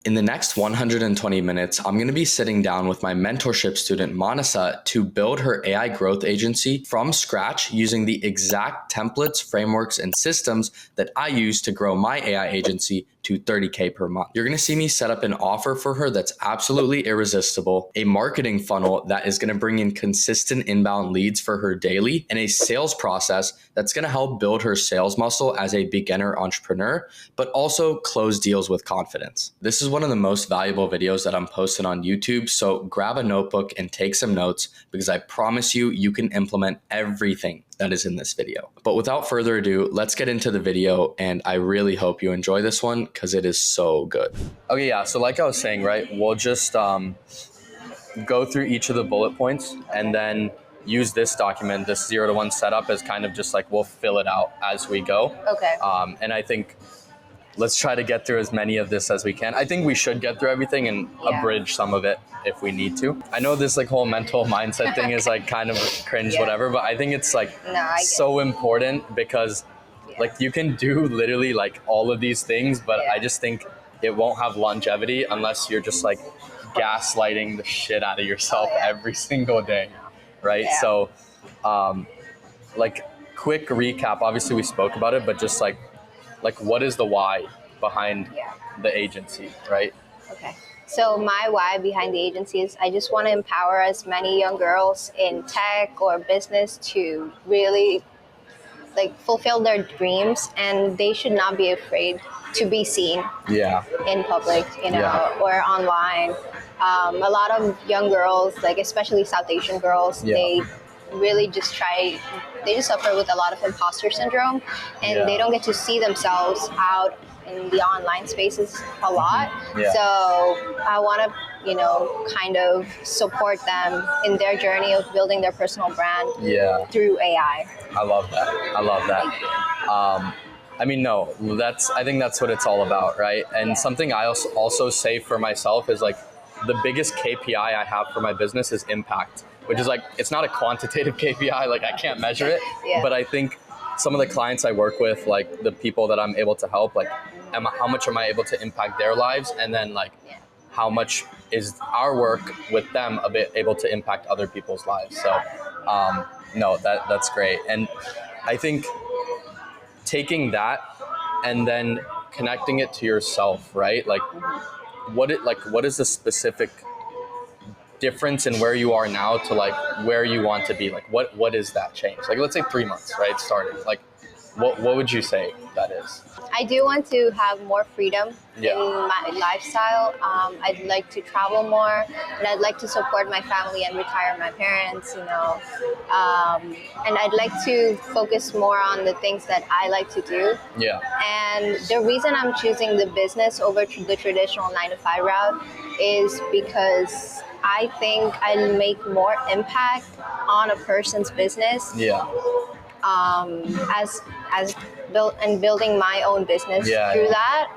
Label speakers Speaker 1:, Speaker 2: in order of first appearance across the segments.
Speaker 1: In the next 120 minutes, I'm going to be sitting down with my mentorship student, Manasa, to build her AI growth agency from scratch using the exact templates, frameworks, and systems that I use to grow my AI agency to $30K per month. You're going to see me set up an offer for her that's absolutely irresistible, a marketing funnel that is going to bring in consistent inbound leads for her daily, and a sales process that's going to help build her sales muscle as a beginner entrepreneur, but also close deals with confidence. This is one of the most valuable videos that I'm posting on YouTube, so grab a notebook and take some notes because I promise you, you can implement everything that is in this video. But without further ado, let's get into the video, and I really hope you enjoy this one because it is so good. Okay, yeah, so like I was saying, right, we'll just go through each of the bullet points and then use this document, this 0 to 1 setup, as kind of just like we'll fill it out as we go.
Speaker 2: Okay.
Speaker 1: And I think let's try to get through as many of this as we can. I think we should get through everything and abridge some of it if we need to. I know this like whole mental mindset thing is like kind of cringe, whatever, but I think it's like so important because like you can do literally like all of these things, but I just think it won't have longevity unless you're just like gaslighting the shit out of yourself every single day, right? So like quick recap, obviously we spoke about it, but just like what is the why behind the agency, right?
Speaker 2: Okay. So my why behind the agency is I just want to empower as many young girls in tech or business to really like fulfill their dreams, and they should not be afraid to be seen in public, you know, or online. A lot of young girls, like especially South Asian girls, they really just they just suffer with a lot of imposter syndrome, and they don't get to see themselves out in the online spaces a lot. So I want to, you know, kind of support them in their journey of building their personal brand through AI.
Speaker 1: I love that. I mean, no, I think that's what it's all about, right? And something I also say for myself is like the biggest KPI I have for my business is impact, which is like, it's not a quantitative KPI, like I can't measure it, but I think some of the clients I work with, like the people that I'm able to help, like how much am I able to impact their lives? And then like how much is our work with them able to impact other people's lives? So no, that's great. And I think taking that and then connecting it to yourself, right? Like what is the specific difference in where you are now to like where you want to be? Like what is that change? Like let's say 3 months, right? Starting. Like what would you say that is?
Speaker 2: I do want to have more freedom in my lifestyle. I'd like to travel more, and I'd like to support my family and retire my parents, you know. And I'd like to focus more on the things that I like to do. And the reason I'm choosing the business over the traditional 9-to-5 route is because I think I'll make more impact on a person's business. As building my own business through that,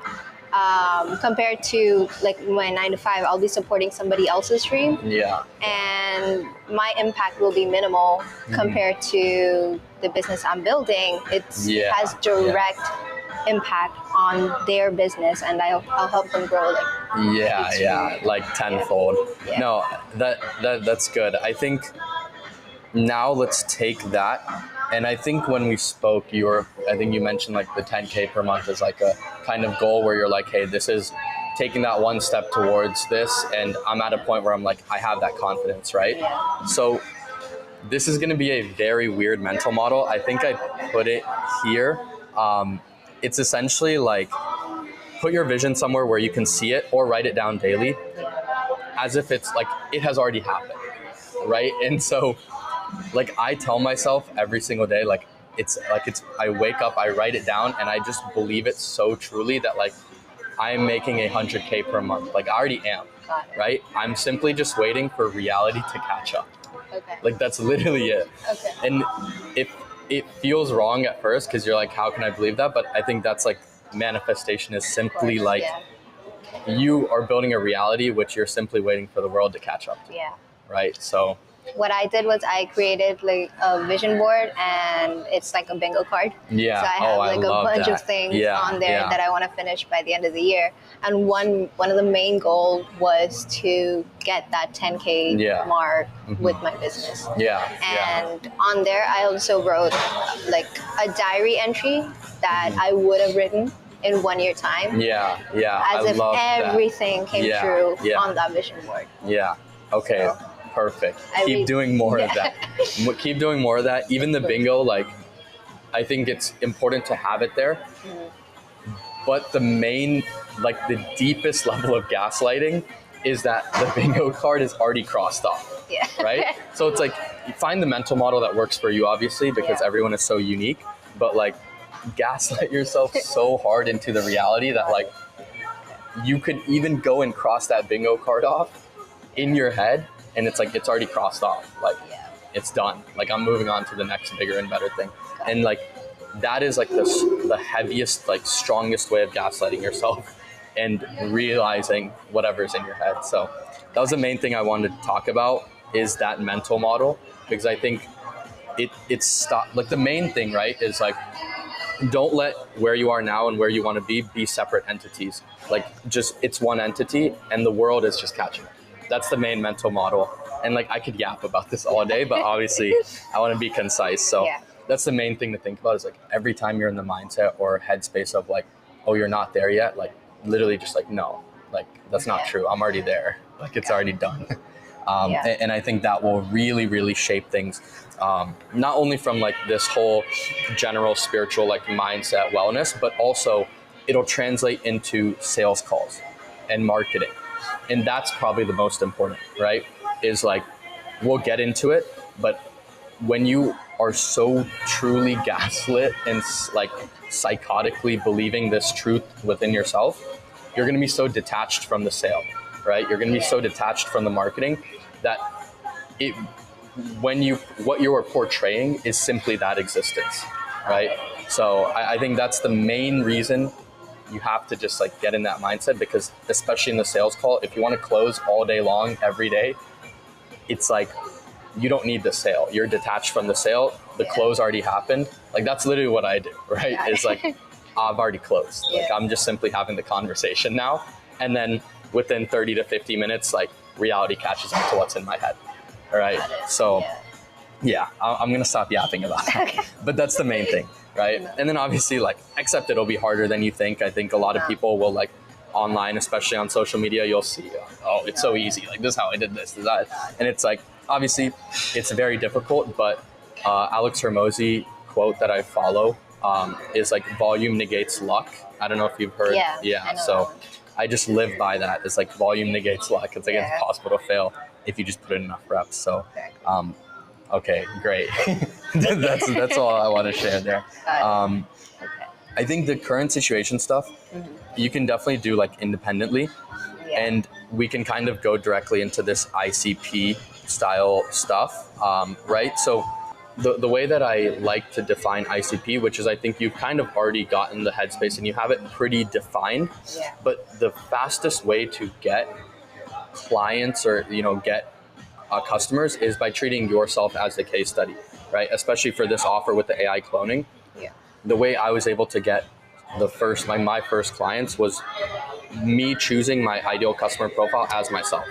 Speaker 2: compared to like my 9-to-5, I'll be supporting somebody else's dream. And my impact will be minimal compared to the business I'm building. It has direct impact on their business, and I'll help them grow
Speaker 1: like tenfold. No, that's good. I think now let's take that. And I think when we spoke, I think you mentioned like the 10K per month is like a kind of goal where you're like, hey, this is taking that one step towards this. And I'm at a point where I'm like, I have that confidence, right? So this is going to be a very weird mental model. I think I put it here. It's essentially like put your vision somewhere where you can see it or write it down daily as if it's like it has already happened, right? And so like I tell myself every single day, like I wake up, I write it down, and I just believe it so truly that like I'm making 100K per month. Like I already am, right? I'm simply just waiting for reality to catch up. Like that's literally it. And it feels wrong at first because you're like, how can I believe that? But I think that's like manifestation is simply like you are building a reality which you're simply waiting for the world to catch up to. Right? So
Speaker 2: what I did was I created like a vision board, and it's like a bingo card.
Speaker 1: Yeah.
Speaker 2: So I have like a
Speaker 1: love
Speaker 2: bunch
Speaker 1: that.
Speaker 2: of things
Speaker 1: Yeah,
Speaker 2: on there
Speaker 1: yeah.
Speaker 2: that I want to finish by the end of the year. And one of the main goals was to get that 10K
Speaker 1: Yeah.
Speaker 2: mark with my business.
Speaker 1: Yeah.
Speaker 2: And on there, I also wrote like a diary entry that I would have written in 1 year time.
Speaker 1: Yeah.
Speaker 2: As
Speaker 1: I
Speaker 2: if
Speaker 1: love that.
Speaker 2: everything came
Speaker 1: Yeah,
Speaker 2: true
Speaker 1: yeah.
Speaker 2: on that vision board.
Speaker 1: Yeah. Okay.
Speaker 2: So,
Speaker 1: Perfect.
Speaker 2: I
Speaker 1: Keep
Speaker 2: mean-
Speaker 1: doing more of
Speaker 2: yeah.
Speaker 1: that. Keep doing more of that. Even the bingo, like, I think it's important to have it there. But the main, like, the deepest level of gaslighting is that the bingo card is already crossed off,
Speaker 2: Yeah.
Speaker 1: right? So it's like, you find the mental model that works for you, obviously, because
Speaker 2: Yeah.
Speaker 1: everyone is so unique. But, like, gaslight yourself so hard into the reality that, like, you could even go and cross that bingo card off in your head, and it's like it's already crossed off. Like,
Speaker 2: Yeah.
Speaker 1: it's done. Like, I'm moving on to the next bigger and better thing. And like, that is like the heaviest, like, strongest way of gaslighting yourself and realizing whatever's in your head. So that was the main thing I wanted to talk about, is that mental model, because I think it's like the main thing, right, is like, don't let where you are now and where you want to be separate entities. Like, just, it's one entity and the world is just catching up. That's the main mental model. And like, I could yap about this all day, but obviously I want to be concise. So
Speaker 2: Yeah.
Speaker 1: that's the main thing to think about, is like, every time you're in the mindset or headspace of like, oh, you're not there yet, like, literally just like, no, like, that's not
Speaker 2: Yeah.
Speaker 1: true. I'm already there. Like, it's already done.
Speaker 2: Yeah.
Speaker 1: And I think that will really, really shape things. Not only from like this whole general spiritual like mindset wellness, but also it'll translate into sales calls and marketing. And that's probably the most important, right? Is like, we'll get into it, but when you are so truly gaslit and like psychotically believing this truth within yourself, you're going to be so detached from the sale, right? You're going to be so detached from the marketing that what you are portraying is simply that existence, right? So I think that's the main reason you have to just like get in that mindset, because especially in the sales call, if you want to close all day long, every day, it's like, you don't need the sale. You're detached from the sale. The close already happened. Like, that's literally what I do, right?
Speaker 2: Yeah.
Speaker 1: It's like, I've already closed. Like,
Speaker 2: Yeah.
Speaker 1: I'm just simply having the conversation now. And then within 30 to 50 minutes, like, reality catches up to what's in my head. All right. So yeah, I'm going to stop yapping about that. But that's the main thing, right? And then obviously, like, accept it'll be harder than you think. I think a lot of people will, like, online, especially on social media, you'll see, oh, it's so easy. Like, this is how I did this, that. And it's like, obviously, it's very difficult, but Alex Hormozi quote that I follow is like, volume negates luck. I don't know if you've heard.
Speaker 2: Yeah, I know
Speaker 1: So
Speaker 2: that one.
Speaker 1: I just live by that. It's like, volume negates luck. It's like, it's possible to fail if you just put in enough reps. So, okay, great. that's all I want to share there.
Speaker 2: Okay.
Speaker 1: I think the current situation stuff, you can definitely do like independently,
Speaker 2: Yeah.
Speaker 1: and we can kind of go directly into this ICP style stuff, right? So the way that I like to define ICP, which is, I think you've kind of already gotten the headspace and you have it pretty defined,
Speaker 2: Yeah.
Speaker 1: but the fastest way to get clients or, get customers is by treating yourself as the case study, right? Especially for this offer with the AI cloning.
Speaker 2: Yeah.
Speaker 1: The way I was able to get my first clients was me choosing my ideal customer profile as myself.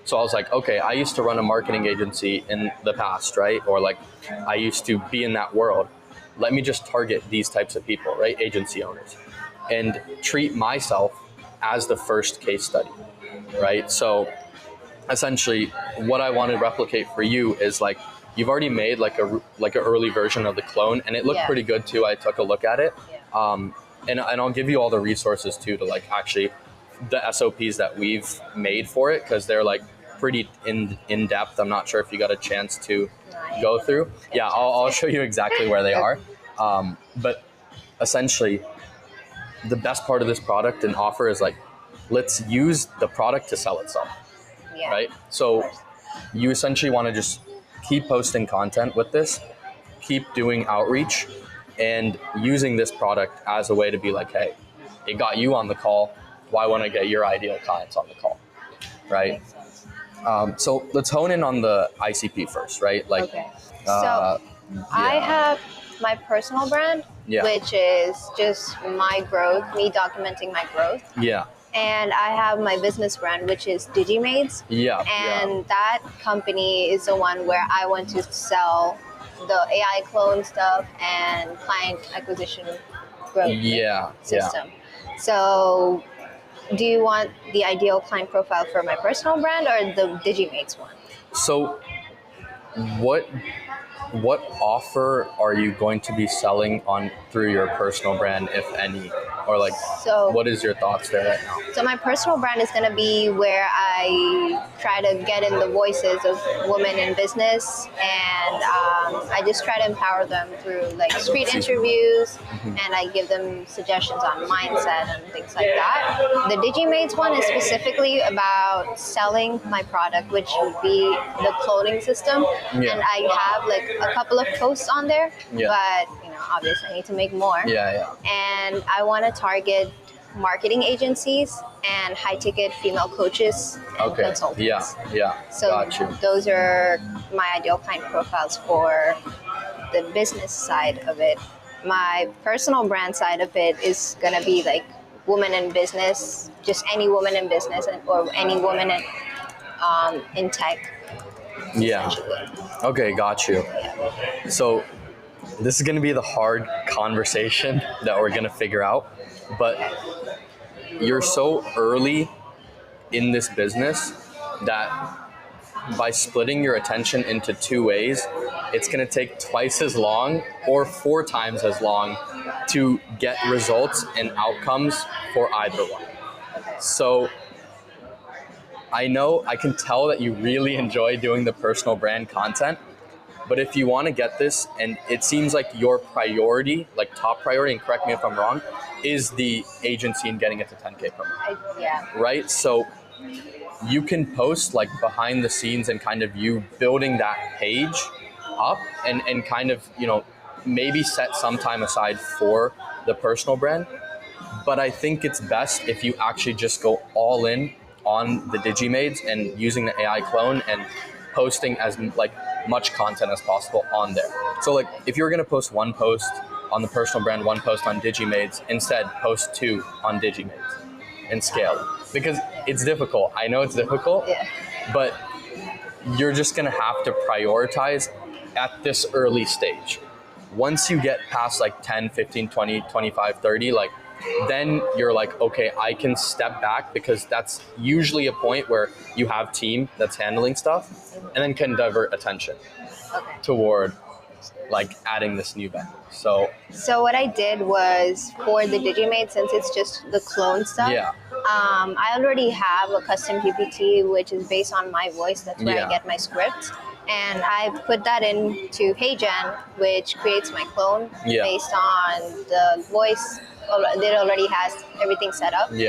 Speaker 1: So I was like, okay, I used to run a marketing agency in the past, right? Or like, I used to be in that world. Let me just target these types of people, right? Agency owners, and treat myself as the first case study, right? So essentially, what I want to replicate for you is like, you've already made like an early version of the clone, and it looked pretty good too. I took a look at it, and I'll give you all the resources too to like actually the SOPs that we've made for it, because they're like pretty in depth. I'm not sure if you got a chance to go through. Yeah, I'll show you exactly where they are. But essentially, the best part of this product and offer is like, let's use the product to sell itself.
Speaker 2: Yeah.
Speaker 1: Right? So you essentially want to just keep posting content with this, keep doing outreach, and using this product as a way to be like, hey, it got you on the call. Why won't I get your ideal clients on the call? Right? So let's hone in on the ICP first, right? Like,
Speaker 2: Okay.
Speaker 1: uh,
Speaker 2: I
Speaker 1: yeah.
Speaker 2: have my personal brand,
Speaker 1: Yeah.
Speaker 2: which is just my growth, me documenting my growth.
Speaker 1: Yeah.
Speaker 2: And I have my business brand, which is Digimaids.
Speaker 1: Yeah.
Speaker 2: And that company is the one where I want to sell the AI clone stuff and client acquisition growth
Speaker 1: Yeah.
Speaker 2: system. So, do you want the ideal client profile for my personal brand or the Digimaids one?
Speaker 1: So, what offer are you going to be selling on through your personal brand, if any, or like,
Speaker 2: So,
Speaker 1: what is your thoughts there right now?
Speaker 2: So my personal brand is going to be where I try to get in the voices of women in business, and I just try to empower them through like street interviews, and I give them suggestions on mindset and things like that. The Digimaids one is specifically about selling my product, which would be the clothing system,
Speaker 1: Yeah.
Speaker 2: and I have like a couple of posts on there,
Speaker 1: Yeah.
Speaker 2: but obviously I need to make more.
Speaker 1: Yeah.
Speaker 2: And I want to target marketing agencies and high ticket female coaches and
Speaker 1: Okay.
Speaker 2: consultants.
Speaker 1: Yeah.
Speaker 2: So
Speaker 1: Got you.
Speaker 2: those are my ideal client profiles for the business side of it. My personal brand side of it is going to be like woman in business, just any woman in business or any woman in tech.
Speaker 1: Yeah. Okay, got you. So this is going to be the hard conversation that we're going to figure out, but you're so early in this business that by splitting your attention into two ways, it's going to take twice as long or 4 times as long to get results and outcomes for either one. So I can tell that you really enjoy doing the personal brand content, but if you want to get this, and it seems like your priority, like top priority, and correct me if I'm wrong, is the agency and getting it to 10K per month.
Speaker 2: Yeah.
Speaker 1: Right? So you can post like behind the scenes and kind of you building that page up and kind of, maybe set some time aside for the personal brand. But I think it's best if you actually just go all in on the Digimaids and using the AI clone and posting as like much content as possible on there. So like if you're going to post one post on the personal brand, one post on Digimaids, instead post 2 on Digimaids and scale it. Because it's difficult. I know it's difficult, but you're just going to have to prioritize at this early stage. Once you get past like 10, 15, 20, 25, 30, like then you're like, okay, I can step back, because that's usually a point where you have team that's handling stuff and then can divert attention toward like adding this new vendor. So
Speaker 2: what I did was for the Digimate, since it's just the clone stuff, I already have a custom GPT, which is based on my voice. That's where I get my scripts. And I put that into HeyGen, which creates my clone based on the voice. It already has everything set up. And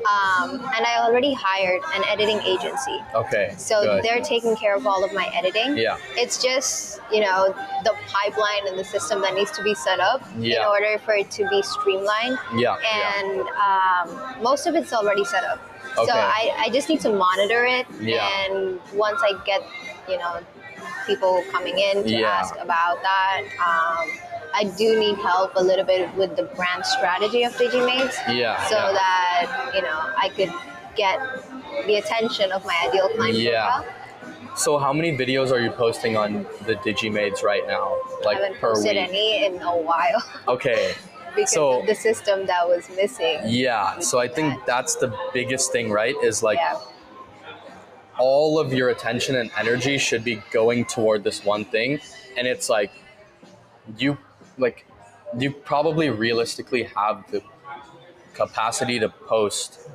Speaker 2: I already hired an editing agency.
Speaker 1: Okay.
Speaker 2: So they're taking care of all of my editing. It's just, the pipeline and the system that needs to be set up in order for it to be streamlined. And most of it's already set up. So I just need to monitor it. And once I get, people coming in to ask about that, I do need help a little bit with the brand strategy of Digimaids, so that I could get the attention of my ideal client profile.
Speaker 1: So how many videos are you posting on the Digimaids right now? Like
Speaker 2: I haven't
Speaker 1: per
Speaker 2: posted
Speaker 1: week?
Speaker 2: any in a while.
Speaker 1: Okay.
Speaker 2: Because of the system that was missing.
Speaker 1: So I think that's the biggest thing, right? Is like all of your attention and energy should be going toward this one thing, and it's like you probably realistically have the capacity to post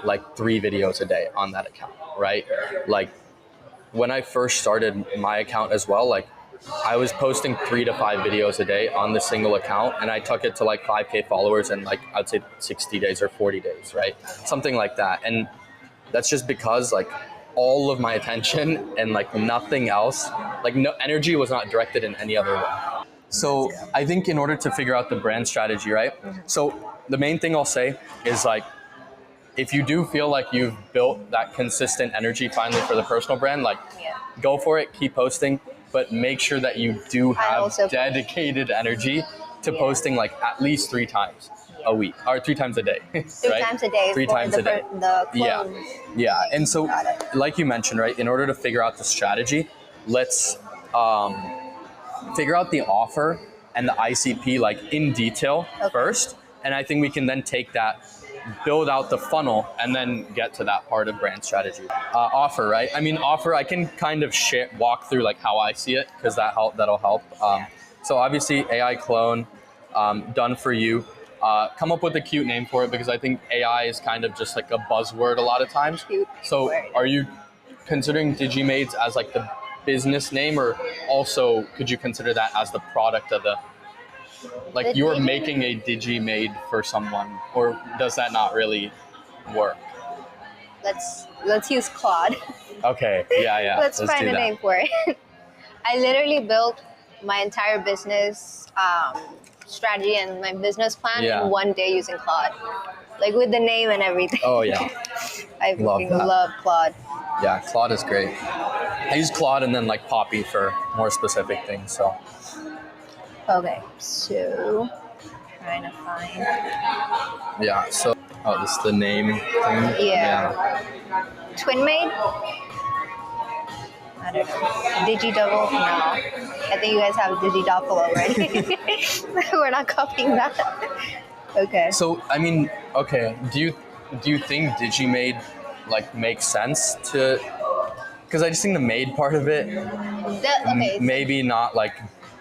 Speaker 1: like 3 videos a day on that account, right? Like when I first started my account as well, like I was posting 3 to 5 videos a day on the single account, and I took it to like 5K followers in like I'd say 60 days or 40 days, right? Something like that. And that's just because like all of my attention and like nothing else, like no energy was not directed in any other way. So I think in order to figure out the brand strategy, right? So the main thing I'll say is like if you do feel like you've built that consistent energy finally for the personal brand, like
Speaker 2: Yeah.
Speaker 1: go for it, keep posting, but make sure that you do have
Speaker 2: also-
Speaker 1: dedicated energy to
Speaker 2: Yeah.
Speaker 1: posting like at least 3 times a week or 3 times a day.
Speaker 2: Three times a day.
Speaker 1: Three
Speaker 2: for
Speaker 1: times
Speaker 2: the,
Speaker 1: a day.
Speaker 2: The
Speaker 1: Yeah.
Speaker 2: clones.
Speaker 1: Yeah. And so,
Speaker 2: Got it.
Speaker 1: like you mentioned, right, in order to figure out the strategy, let's figure out the offer and the ICP like in detail first. And I think we can then take that, build out the funnel, and then get to that part of brand strategy. Offer, right? I mean, offer, I can kind of walk through like how I see it because that'll help. So obviously AI clone, done for you. Come up with a cute name for it because I think AI is kind of just like a buzzword a lot of times.
Speaker 2: Cute
Speaker 1: So
Speaker 2: word.
Speaker 1: are you considering Digimaids as like the business name, or also could you consider that as the product of the, like
Speaker 2: The
Speaker 1: you're
Speaker 2: Digi-
Speaker 1: making a Digimaid for someone, or does that not really work?
Speaker 2: Let's use Claude.
Speaker 1: Okay, yeah.
Speaker 2: Let's find
Speaker 1: do
Speaker 2: a
Speaker 1: that.
Speaker 2: name for it. I literally built my entire business strategy and my business plan
Speaker 1: Yeah.
Speaker 2: in one day using Claude, like with the name and everything.
Speaker 1: Oh yeah,
Speaker 2: I
Speaker 1: Love
Speaker 2: fucking
Speaker 1: that.
Speaker 2: love Claude.
Speaker 1: yeah. Claude is great. I use Claude and then like Poppy for more specific things. So
Speaker 2: Okay, so trying to find.
Speaker 1: yeah. So this is the name thing.
Speaker 2: Yeah. Twinmaid? I don't know. DigiDouble? No. I think you guys have DigiDouble already. We're not copying that. Okay.
Speaker 1: So I mean, okay. Do you think Digimaid like makes sense to? Because I just think the maid part of it
Speaker 2: Okay.
Speaker 1: maybe not like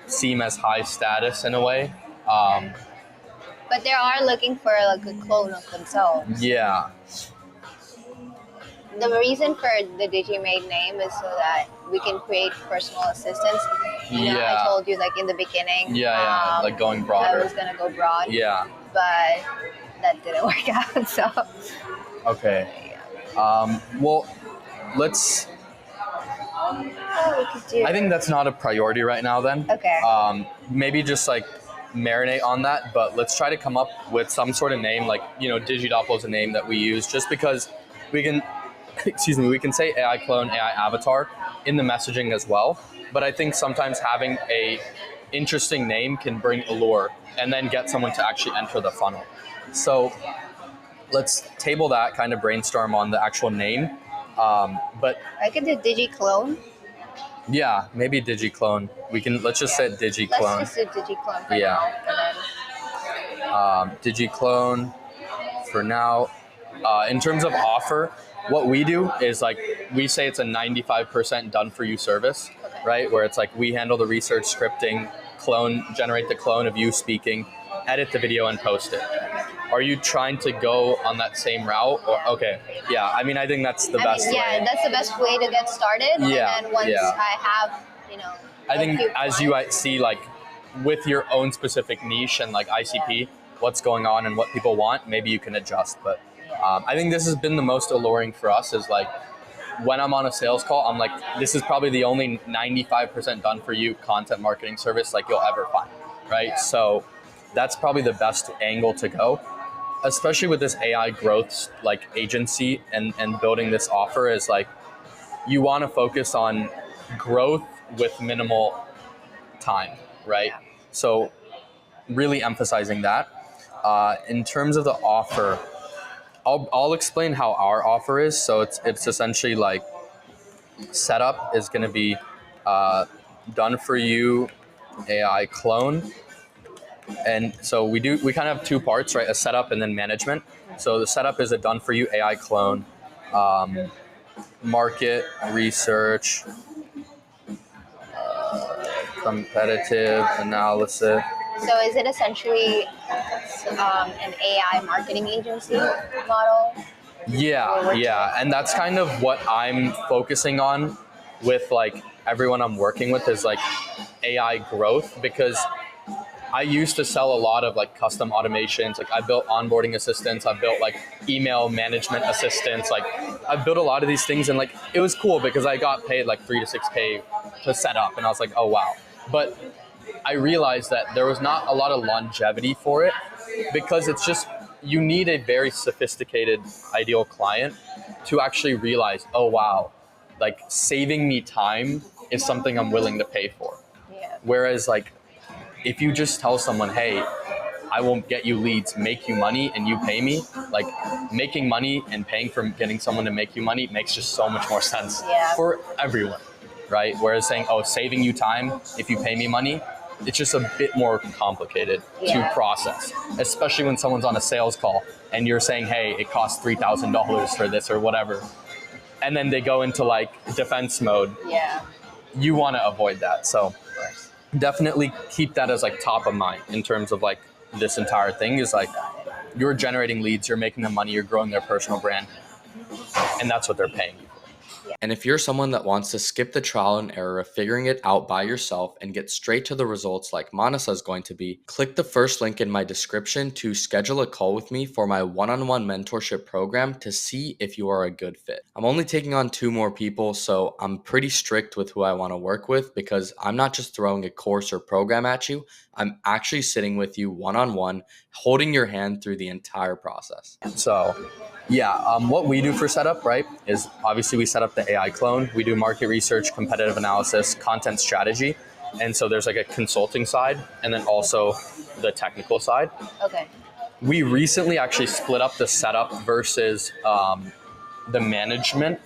Speaker 1: seem as high status in a way.
Speaker 2: But they are looking for like a clone of themselves.
Speaker 1: Yeah.
Speaker 2: The reason for the Digimaid name is so that we can create personal assistants. You know,
Speaker 1: Yeah.
Speaker 2: I told you like in the beginning.
Speaker 1: Yeah. Like going
Speaker 2: I
Speaker 1: broader.
Speaker 2: was gonna go broad.
Speaker 1: Yeah.
Speaker 2: But that didn't work out. So
Speaker 1: Okay. Well, let's.
Speaker 2: we could do.
Speaker 1: I think that's not a priority right now. Then.
Speaker 2: Okay.
Speaker 1: Maybe just like marinate on that, but let's try to come up with some sort of name. Like DigiDoppel is a name that we use just because we can. Excuse me. We can say AI clone, AI avatar in the messaging as well. But I think sometimes having a interesting name can bring allure and then get someone to actually enter the funnel. So let's table that, kind of brainstorm on the actual name. But
Speaker 2: I could do DigiClone.
Speaker 1: yeah, maybe DigiClone. Let's just say DigiClone.
Speaker 2: Let's just do DigiClone for
Speaker 1: Yeah.
Speaker 2: now. And
Speaker 1: DigiClone for now. In terms of offer, what we do is like we say it's a 95% done for you service, right? Where it's like we handle the research, scripting, generate the clone of you speaking, edit the video, and post it. Are you trying to go on that same route? Or okay, yeah. I mean, I think that's the best
Speaker 2: yeah,
Speaker 1: way.
Speaker 2: that's the best way to get started.
Speaker 1: Yeah,
Speaker 2: And then once
Speaker 1: yeah.
Speaker 2: I have,
Speaker 1: I think
Speaker 2: a few
Speaker 1: as you
Speaker 2: clients-
Speaker 1: see, like with your own specific niche and like ICP, what's going on and what people want, maybe you can adjust. But I think this has been the most alluring for us is like when I'm on a sales call, I'm like, this is probably the only 95% done for you content marketing service like you'll ever find, right? So that's probably the best angle to go, especially with this AI growth like agency and building this offer is like, you want to focus on growth with minimal time, right?
Speaker 2: Yeah.
Speaker 1: So really emphasizing that. In terms of the offer, I'll explain how our offer is. So it's essentially like setup is going to be done for you AI clone. And so we kind of have two parts, right? A setup and then management. So the setup is a done for you AI clone, market research, competitive analysis.
Speaker 2: So is it essentially an AI marketing agency model?
Speaker 1: Yeah. And that's kind of what I'm focusing on with like everyone I'm working with is like AI growth, because I used to sell a lot of like custom automations. Like I built onboarding assistants, I built like email management assistants. Like I built a lot of these things and like it was cool because I got paid like $3 to $6K to set up, and I was like, oh wow. But I realized that there was not a lot of longevity for it because it's just you need a very sophisticated ideal client to actually realize, oh wow, like saving me time is something I'm willing to pay for.
Speaker 2: Yeah.
Speaker 1: Whereas like if you just tell someone, hey, I will get you leads, make you money, and you pay me, like making money and paying for getting someone to make you money makes just so much more sense for everyone, right? Whereas saying, oh, saving you time if you pay me money, it's just a bit more complicated to process, especially when someone's on a sales call and you're saying, hey, it costs $3,000 for this or whatever. And then they go into like defense mode.
Speaker 2: Yeah.
Speaker 1: You want to avoid that. So definitely keep that as like top of mind in terms of like this entire thing is like you're generating leads, you're making them money, you're growing their personal brand, and that's what they're paying you for. And if you're someone that wants to skip the trial and error of figuring it out by yourself and get straight to the results like Manasa is going to be, click the first link in my description to schedule a call with me for my one-on-one mentorship program to see if you are a good fit. I'm only taking on 2 more people, so I'm pretty strict with who I want to work with because I'm not just throwing a course or program at you. I'm actually sitting with you one-on-one, holding your hand through the entire process. So yeah, what we do for setup, right, is obviously we set up the AI clone. We do market research, competitive analysis, content strategy. And so there's like a consulting side and then also the technical side.
Speaker 2: Okay.
Speaker 1: We recently actually split up the setup versus the management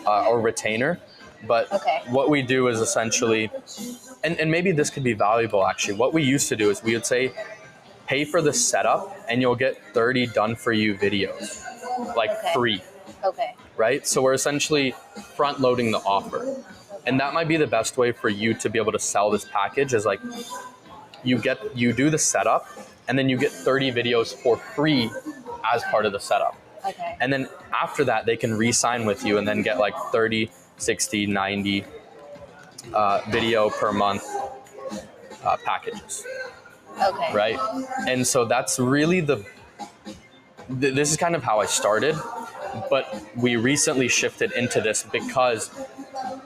Speaker 1: or retainer. But what we do is essentially, and maybe this could be valuable actually, what we used to do is we would say, pay for the setup and you'll get 30 done for you videos, like free.
Speaker 2: Okay.
Speaker 1: Right? So we're essentially front loading the offer. And that might be the best way for you to be able to sell this package is like you do the setup and then you get 30 videos for free as part of the setup.
Speaker 2: Okay.
Speaker 1: And then after that, they can re-sign with you and then get like 30, 60, 90 video per month packages.
Speaker 2: Okay.
Speaker 1: Right? And so that's really this is kind of how I started, but we recently shifted into this because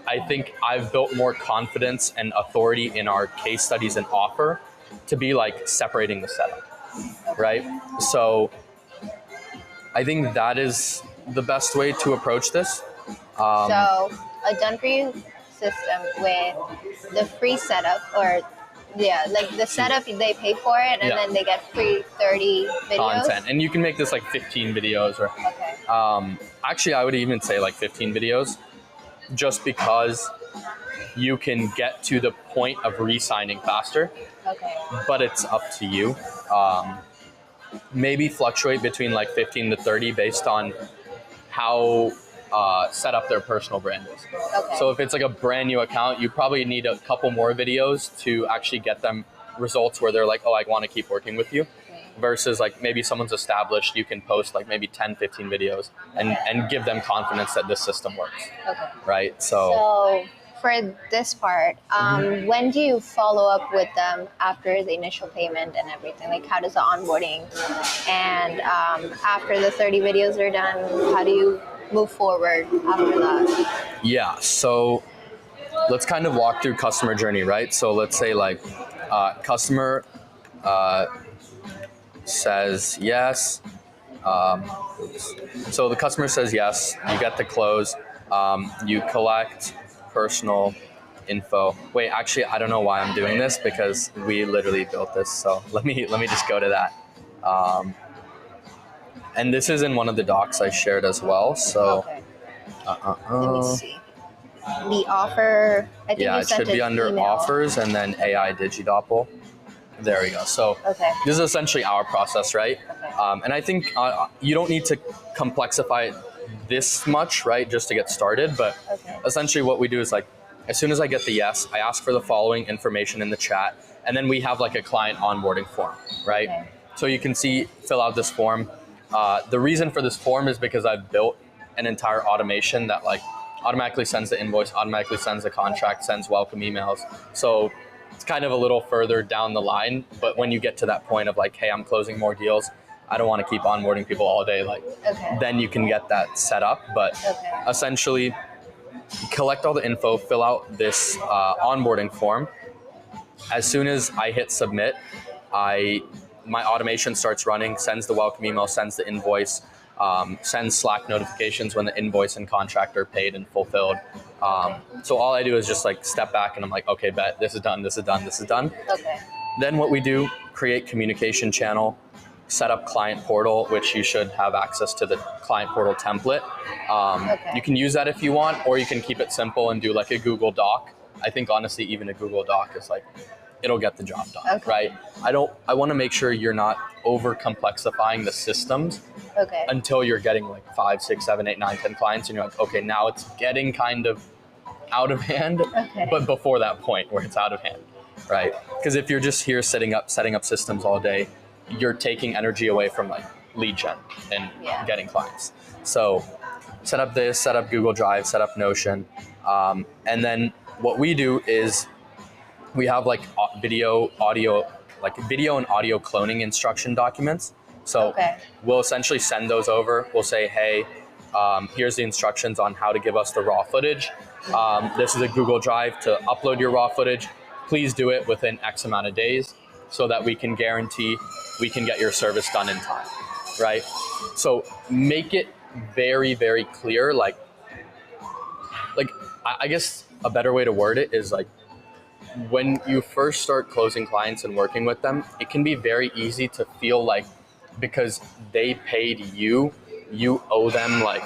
Speaker 1: I think I've built more confidence and authority in our case studies and offer to be like separating the setup, right? So I think that is the best way to approach this.
Speaker 2: So a done for you system with the free setup or like the setup they pay for it and then they get free 30 videos.
Speaker 1: Content. And you can make this like 15 videos or actually I would even say like 15 videos just because you can get to the point of re-signing faster.
Speaker 2: Okay.
Speaker 1: But it's up to you. Maybe fluctuate between like 15 to 30 based on how set up their personal brand is.
Speaker 2: Okay.
Speaker 1: So if it's like a brand new account, you probably need a couple more videos to actually get them results where they're like, oh, I want to keep working with you. Versus like maybe someone's established, you can post like maybe 10, 15 videos and give them confidence that this system works. Okay. Right? So
Speaker 2: for this part, when do you follow up with them after the initial payment and everything? Like how does the onboarding and after the 30 videos are done, how do you move forward after that?
Speaker 1: Yeah, so let's kind of walk through customer journey, right? So let's say like customer says yes. So the customer says yes, you get the close, you collect personal info. Wait, actually, I don't know why I'm doing this because we literally built this. So let me just go to that. And this is in one of the docs I shared as well. So
Speaker 2: let me see. The offer, I think
Speaker 1: it should be under
Speaker 2: email.
Speaker 1: offers and then AI DigiDoppel. There we go. So this is essentially our process, right? And I think you don't need to complexify it this much, right, just to get started. But essentially what we do is like, as soon as I get the yes, I ask for the following information in the chat. And then we have like a client onboarding form, right? So you can fill out this form. The reason for this form is because I've built an entire automation that like automatically sends the invoice, automatically sends the contract, sends welcome emails. So it's kind of a little further down the line, but when you get to that point of like, hey, I'm closing more deals, I don't want to keep onboarding people all day, like then you can get that set up. But essentially collect all the info, fill out this onboarding form. As soon as I hit submit, I my automation starts running, sends the welcome email, sends the invoice, sends Slack notifications when the invoice and contract are paid and fulfilled. So all I do is just like step back and I'm like, okay, bet this is done, this is done, this is done.
Speaker 2: Okay.
Speaker 1: Then what we do, create communication channel, set up client portal, which you should have access to the client portal template. You can use that if you want, or you can keep it simple and do like a Google Doc. I think honestly, even a Google Doc is like, it'll get the job done, right? I want to make sure you're not over complexifying the systems until you're getting like 5, 6, 7, 8, 9, 10 clients and you're like, okay, now it's getting kind of out of hand, but before that point where it's out of hand, right? Because if you're just here setting up systems all day, you're taking energy away from like lead gen and getting clients. So set up this, set up Google Drive, set up Notion. And then what we do is we have like video and audio cloning instruction documents. So we'll essentially send those over. We'll say, hey, here's the instructions on how to give us the raw footage. This is a Google Drive to upload your raw footage. Please do it within X amount of days so that we can guarantee we can get your service done in time, right? So make it very, very clear. Like I guess a better way to word it is like, when you first start closing clients and working with them, it can be very easy to feel like because they paid you, you owe them like,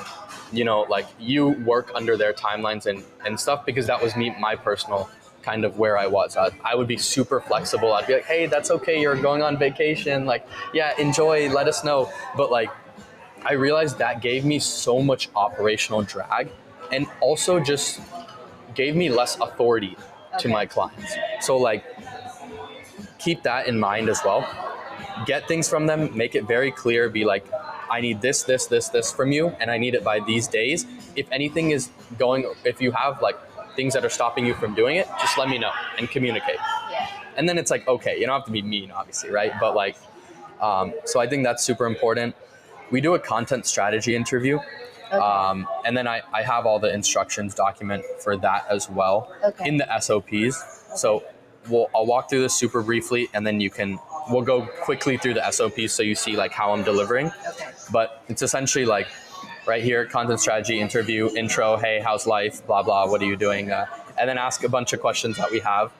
Speaker 1: you know, like you work under their timelines and stuff, because that was my personal kind of where I was. I would be super flexible. I'd be like, hey, that's okay. You're going on vacation. Like, yeah, enjoy, let us know. But like, I realized that gave me so much operational drag and also just gave me less authority to my clients. So like, keep that in mind as well. Get things from them, make it very clear, be like, I need this from you, and I need it by these days. If anything is if you have like things that are stopping you from doing it, just let me know and communicate. And then it's like, okay, you don't have to be mean, obviously, right? But like, so I think that's super important. We do a content strategy interview. And then I have all the instructions document for that as well in the SOPs. So I'll walk through this super briefly, and then we'll go quickly through the SOPs so you see like how I'm delivering. But it's essentially like right here, content strategy interview, intro, hey, how's life, blah, blah, what are you doing? And then ask a bunch of questions that we have.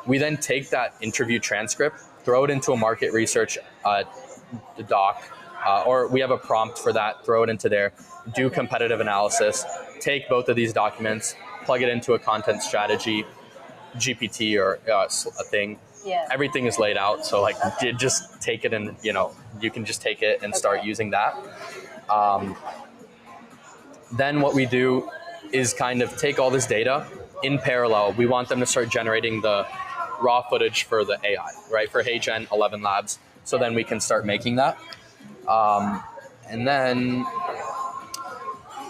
Speaker 1: We then take that interview transcript, throw it into a market research doc, or we have a prompt for that, throw it into there, do competitive analysis, take both of these documents, plug it into a content strategy, GPT or a thing. Everything is laid out. So like, you just take it and, you know, you can just take it and start using that. Then what we do is kind of take all this data in parallel. We want them to start generating the raw footage for the AI, right? For HeyGen 11 Labs. So then we can start making that. And then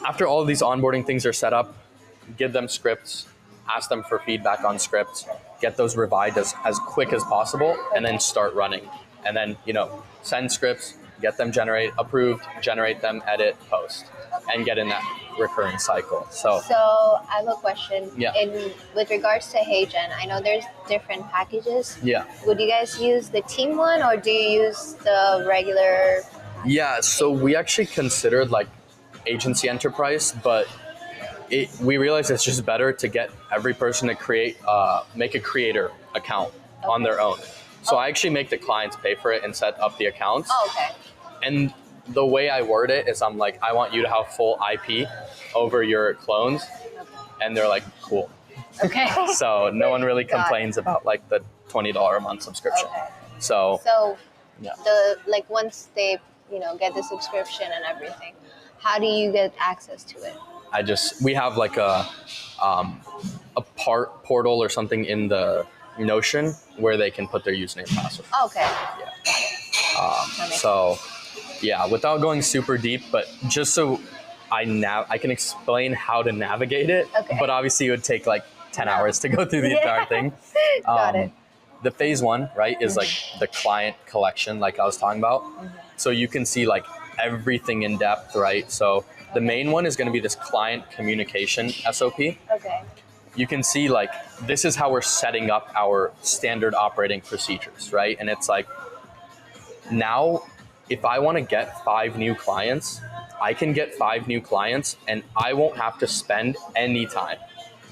Speaker 1: after all of these onboarding things are set up, give them scripts, ask them for feedback on scripts, get those revised as quick as possible, and then start running. And then, you know, send scripts, get them approved, generate them, edit, post, and get in that recurring cycle. So
Speaker 2: I have a question. With regards to HeyGen, I know there's different packages. Would you guys use the team one, or do you use the regular?
Speaker 1: So we actually considered like agency enterprise, but we realized it's just better to get every person to make a creator account on their own. So I actually make the clients pay for it and set up the accounts. And the way I word it is I'm like, I want you to have full IP over your clones. And they're like, cool. So no one really complains about like the $20 a month subscription. So
Speaker 2: once they, you know, get the subscription and everything, how do you get access to it?
Speaker 1: We have like a portal or something in the Notion where they can put their username and password. Without going super deep, but just so I can explain how to navigate it, but obviously it would take like 10 hours to go through the entire thing.
Speaker 2: Got it.
Speaker 1: The phase one, right, is like the client collection, like I was talking about. So you can see like everything in depth, right? So the main one is going to be this client communication SOP. You can see like, this is how we're setting up our standard operating procedures, right? And it's like, now if I want to get 5 new clients, I can get 5 new clients and I won't have to spend any time,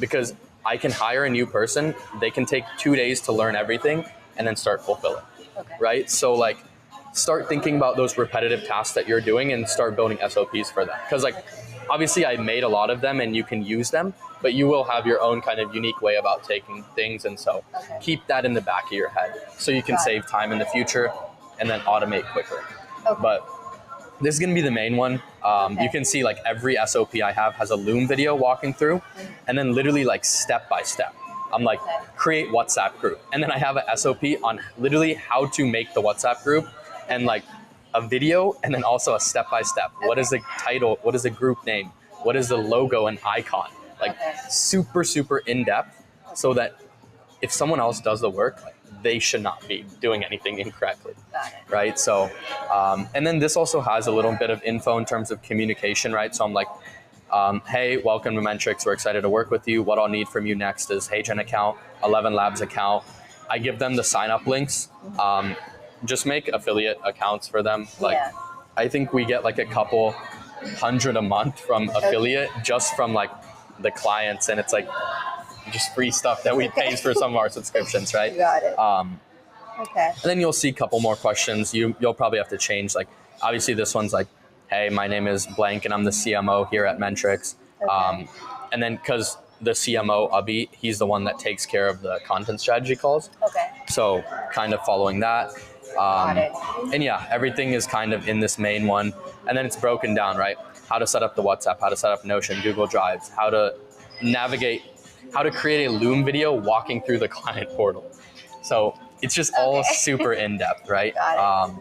Speaker 1: because I can hire a new person. They can take 2 days to learn everything and then start fulfilling.
Speaker 2: Okay.
Speaker 1: Right? So like start thinking about those repetitive tasks that you're doing and start building SOPs for them. Because like obviously I made a lot of them and you can use them, but you will have your own kind of unique way about taking things. And so keep that in the back of your head so you can save time in the future and then automate quicker.
Speaker 2: Okay.
Speaker 1: But this is going to be the main one. You can see like every SOP I have has a Loom video walking through, and then literally like step by step. I'm like, create WhatsApp group. And then I have a SOP on literally how to make the WhatsApp group, and like a video, and then also a step by step. What is the title? What is the group name? What is the logo and icon? Like super, super in depth, so that if someone else does the work, they should not be doing anything incorrectly.
Speaker 2: Got it.
Speaker 1: Right? So, and then this also has a little bit of info in terms of communication, right? So I'm like, hey, welcome to Mentrix. We're excited to work with you. What I'll need from you next is HeyGen account, 11 Labs account. I give them the sign up links. Just make affiliate accounts for them. Like, I think we get like a couple hundred a month from affiliate just from like the clients, and it's like just free stuff that we pay for some of our subscriptions, right?
Speaker 2: Got it. Okay.
Speaker 1: And then you'll see a couple more questions. You'll probably have to change. Like, obviously this one's like, hey, my name is blank and I'm the CMO here at Mentrix.
Speaker 2: Okay.
Speaker 1: And then because the CMO, Abhi, he's the one that takes care of the content strategy calls.
Speaker 2: Okay.
Speaker 1: So kind of following that.
Speaker 2: Got it.
Speaker 1: And yeah, everything is kind of in this main one. And then it's broken down, right? How to set up the WhatsApp, how to set up Notion, Google Drives, how to navigate, how to create a Loom video walking through the client portal. So it's just all super in depth, right?
Speaker 2: Got it.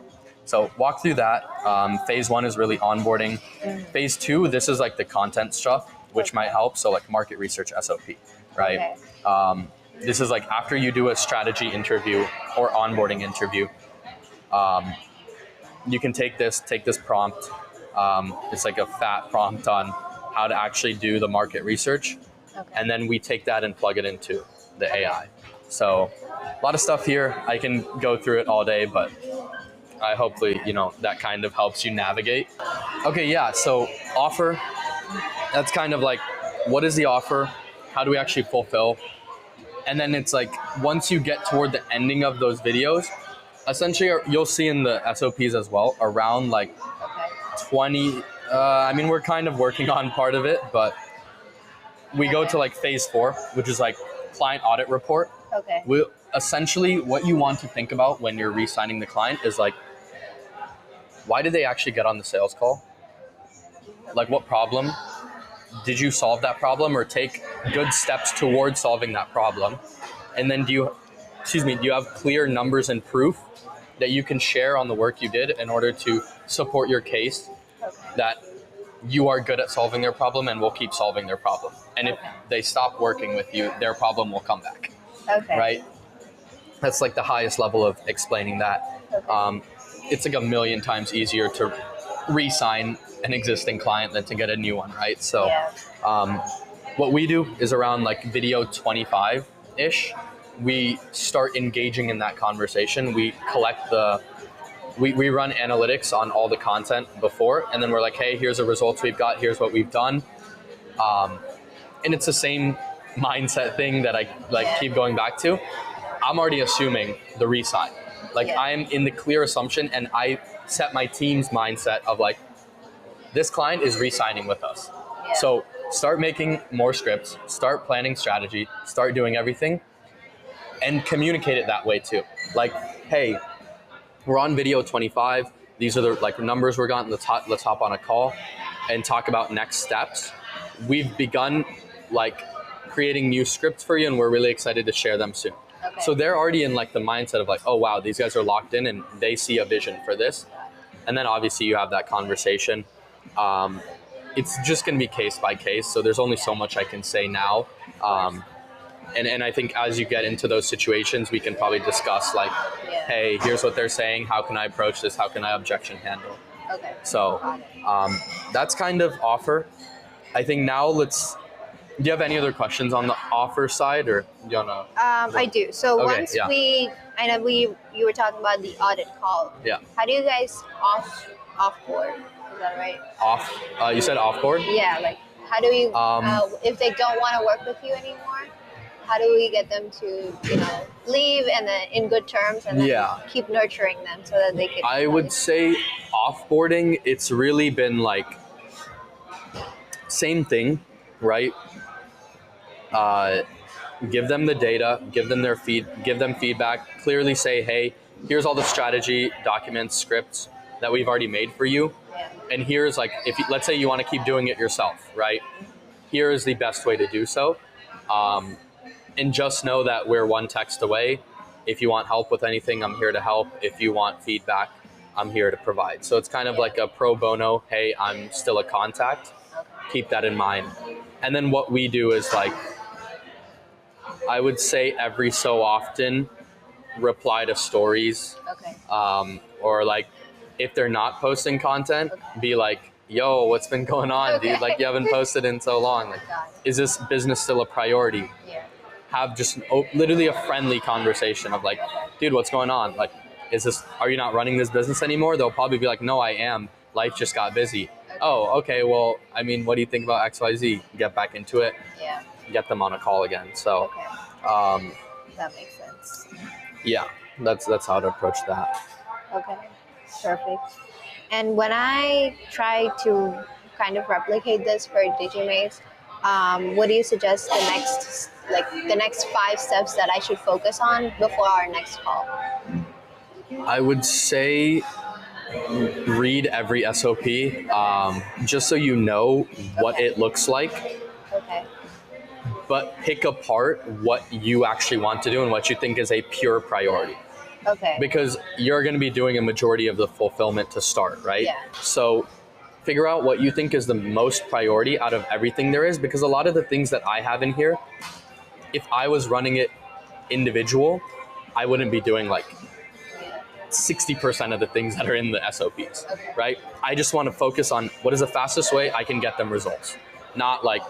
Speaker 1: So walk through that. Phase 1 is really onboarding. Phase 2, this is like the content stuff, which might help. So like market research SOP, right?
Speaker 2: Okay.
Speaker 1: This is like after you do a strategy interview or onboarding interview, you can take this prompt. It's like a fat prompt on how to actually do the market research.
Speaker 2: Okay.
Speaker 1: And then we take that and plug it into the AI. So a lot of stuff here. I can go through it all day, but I hopefully, that kind of helps you navigate. Okay, yeah, so offer, that's kind of like, what is the offer? How do we actually fulfill? And then it's like, once you get toward the ending of those videos, essentially you'll see in the SOPs as well, around like 20, we're kind of working on part of it, but we go to like phase 4, which is like client audit report.
Speaker 2: Okay.
Speaker 1: Essentially, what you want to think about when you're re-signing the client is like, why did they actually get on the sales call? Like, what problem? Did you solve that problem or take good steps towards solving that problem? And then do you have clear numbers and proof that you can share on the work you did in order to support your case that you are good at solving their problem and will keep solving their problem? And if they stop working with you, their problem will come back.
Speaker 2: Okay.
Speaker 1: Right? That's like the highest level of explaining that.
Speaker 2: Okay.
Speaker 1: It's like a million times easier to re-sign an existing client than to get a new one, right? So what we do is around like video 25-ish, we start engaging in that conversation. We collect we run analytics on all the content before, and then we're like, hey, here's the results we've got, here's what we've done. And it's the same mindset thing that I keep going back to. I'm already assuming the re-sign. I'm in the clear assumption, and I set my team's mindset of like, this client is re-signing with us.
Speaker 2: Yeah.
Speaker 1: So start making more scripts, start planning strategy, start doing everything, and communicate it that way too. Like, hey, we're on video 25. These are the like numbers we're gotten. Let's hop on a call and talk about next steps. We've begun like creating new scripts for you, and we're really excited to share them soon. Okay. So they're already in like the mindset of like, oh wow, these guys are locked in and they see a vision for this. And then obviously you have that conversation. It's just going to be case by case. So there's only so much I can say now. And I think as you get into those situations, we can probably discuss like, hey, here's what they're saying. How can I approach this? How can I objection handle?
Speaker 2: Okay.
Speaker 1: So that's kind of offer. I think now let's Do you have any other questions on the offer side, or do you wanna?
Speaker 2: I do. So
Speaker 1: Okay,
Speaker 2: once
Speaker 1: yeah.
Speaker 2: I know you were talking about the audit call.
Speaker 1: Yeah.
Speaker 2: How do you guys offboard? Is that right?
Speaker 1: Off. You said offboard.
Speaker 2: Yeah, like how do you if they don't want to work with you anymore? How do we get them to leave and then in good terms and then
Speaker 1: Yeah.
Speaker 2: keep nurturing them so that they can?
Speaker 1: I would say offboarding. It's really been like same thing, right? Give them the data, give them feedback. Clearly say, hey, here's all the strategy documents, scripts that we've already made for you,
Speaker 2: Yeah.
Speaker 1: and here's like let's say you want to keep doing it yourself, right? Here is the best way to do so, and just know that we're one text away. If you want help with anything, I'm here to help. If you want feedback, I'm here to provide. So it's kind of like a pro bono. Hey, I'm still a contact. Keep that in mind. And then what we do is like, I would say every so often, reply to stories,
Speaker 2: Okay.
Speaker 1: or like if they're not posting content, be like, yo, what's been going on, dude? Like you haven't posted in so long. Like,
Speaker 2: Got
Speaker 1: is this business still a priority?
Speaker 2: Yeah.
Speaker 1: Have just literally a friendly conversation of like, dude, what's going on? Like, are you not running this business anymore? They'll probably be like, no, I am. Life just got busy. Oh, okay. Well, I mean, what do you think about XYZ? Get back into it.
Speaker 2: Yeah.
Speaker 1: Get them on a call again. So,
Speaker 2: Okay. That makes sense.
Speaker 1: yeah, that's how to approach that.
Speaker 2: Okay. Perfect. And when I try to kind of replicate this for Digimaze, what do you suggest the next 5 steps that I should focus on before our next call?
Speaker 1: I would say read every SOP, just so you know what
Speaker 2: Okay.
Speaker 1: it looks like,
Speaker 2: Okay.
Speaker 1: but pick apart what you actually want to do and what you think is a pure priority.
Speaker 2: Okay.
Speaker 1: Because you're going to be doing a majority of the fulfillment to start, right?
Speaker 2: Yeah.
Speaker 1: So figure out what you think is the most priority out of everything there is, because a lot of the things that I have in here, if I was running it individual, I wouldn't be doing like 60% of the things that are in the SOPs,
Speaker 2: Okay.
Speaker 1: right? I just want to focus on what is the fastest way I can get them results. Not like,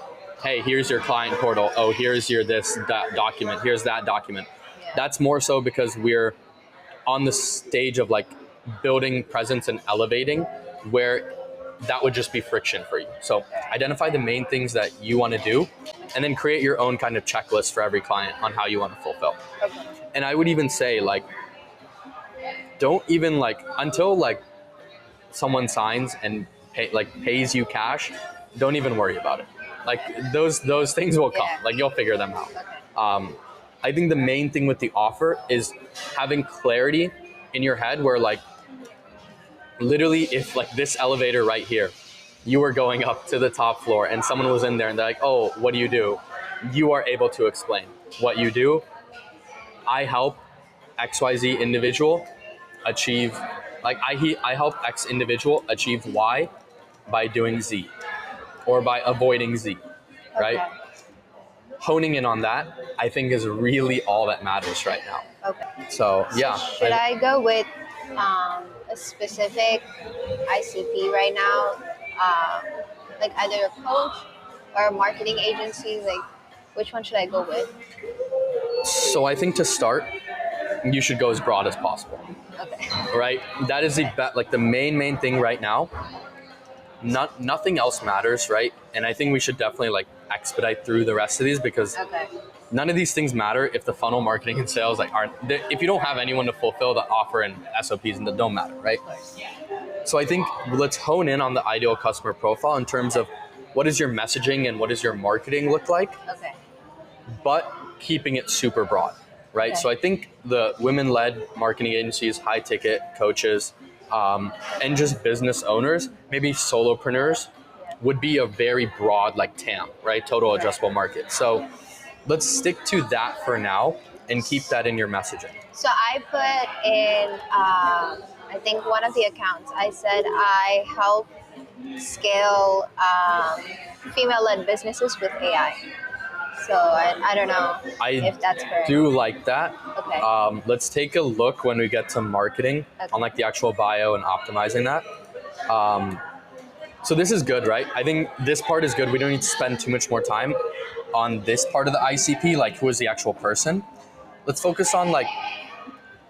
Speaker 1: hey, here's your client portal. Oh, here's your that document. Here's that document.
Speaker 2: Yeah.
Speaker 1: That's more so because we're on the stage of like building presence and elevating, where that would just be friction for you. So identify the main things that you want to do, and then create your own kind of checklist for every client on how you want to fulfill.
Speaker 2: Okay.
Speaker 1: And I would even say like, don't even like until like someone signs and pays you cash, don't even worry about it. Like those things will come.
Speaker 2: Yeah.
Speaker 1: Like you'll figure them out.
Speaker 2: Okay.
Speaker 1: I think the main thing with the offer is having clarity in your head where like literally if like this elevator right here, you were going up to the top floor and someone was in there and they're like, oh, what do? You are able to explain what you do. I help XYZ individual achieve, like I help X individual achieve Y by doing Z or by avoiding Z, right?
Speaker 2: Okay.
Speaker 1: Honing in on that, I think, is really all that matters right now.
Speaker 2: Okay.
Speaker 1: So yeah.
Speaker 2: Should I go with a specific ICP right now, like either a coach or a marketing agency? Like, which one should I go with?
Speaker 1: So I think to start, you should go as broad as possible,
Speaker 2: Okay.
Speaker 1: right? That is the main thing right now. Nothing else matters, right? And I think we should definitely like expedite through the rest of these, because
Speaker 2: Okay.
Speaker 1: none of these things matter if the funnel marketing and sales if you don't have anyone to fulfill the offer and SOPs, and that don't matter, right? So I think let's hone in on the ideal customer profile in terms of what is your messaging and what does your marketing look like,
Speaker 2: Okay.
Speaker 1: but keeping it super broad, right?
Speaker 2: Okay.
Speaker 1: So I think the women-led marketing agencies, high ticket coaches, and just business owners, maybe solopreneurs, would be a very broad like TAM, right? Total addressable market. So let's stick to that for now and keep that in your messaging.
Speaker 2: So I put in, I think one of the accounts, I said I help scale female-led businesses with AI. So I don't know if that's correct.
Speaker 1: Do like that.
Speaker 2: Okay.
Speaker 1: Let's take a look when we get to marketing
Speaker 2: Okay.
Speaker 1: on like the actual bio and optimizing that. So this is good, right? I think this part is good. We don't need to spend too much more time on this part of the ICP, like who is the actual person. Let's focus on like,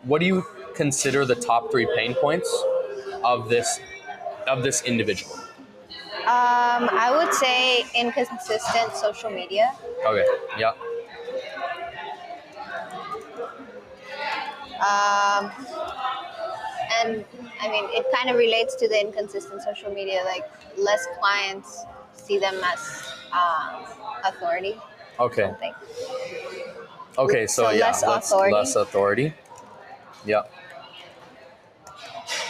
Speaker 1: what do you consider the top 3 pain points of this individual?
Speaker 2: I would say inconsistent social media.
Speaker 1: Okay. Yeah.
Speaker 2: And I mean, it kind of relates to the inconsistent social media. Like, less clients see them as authority.
Speaker 1: Okay.
Speaker 2: Something.
Speaker 1: Okay. So yeah, less authority. Yeah.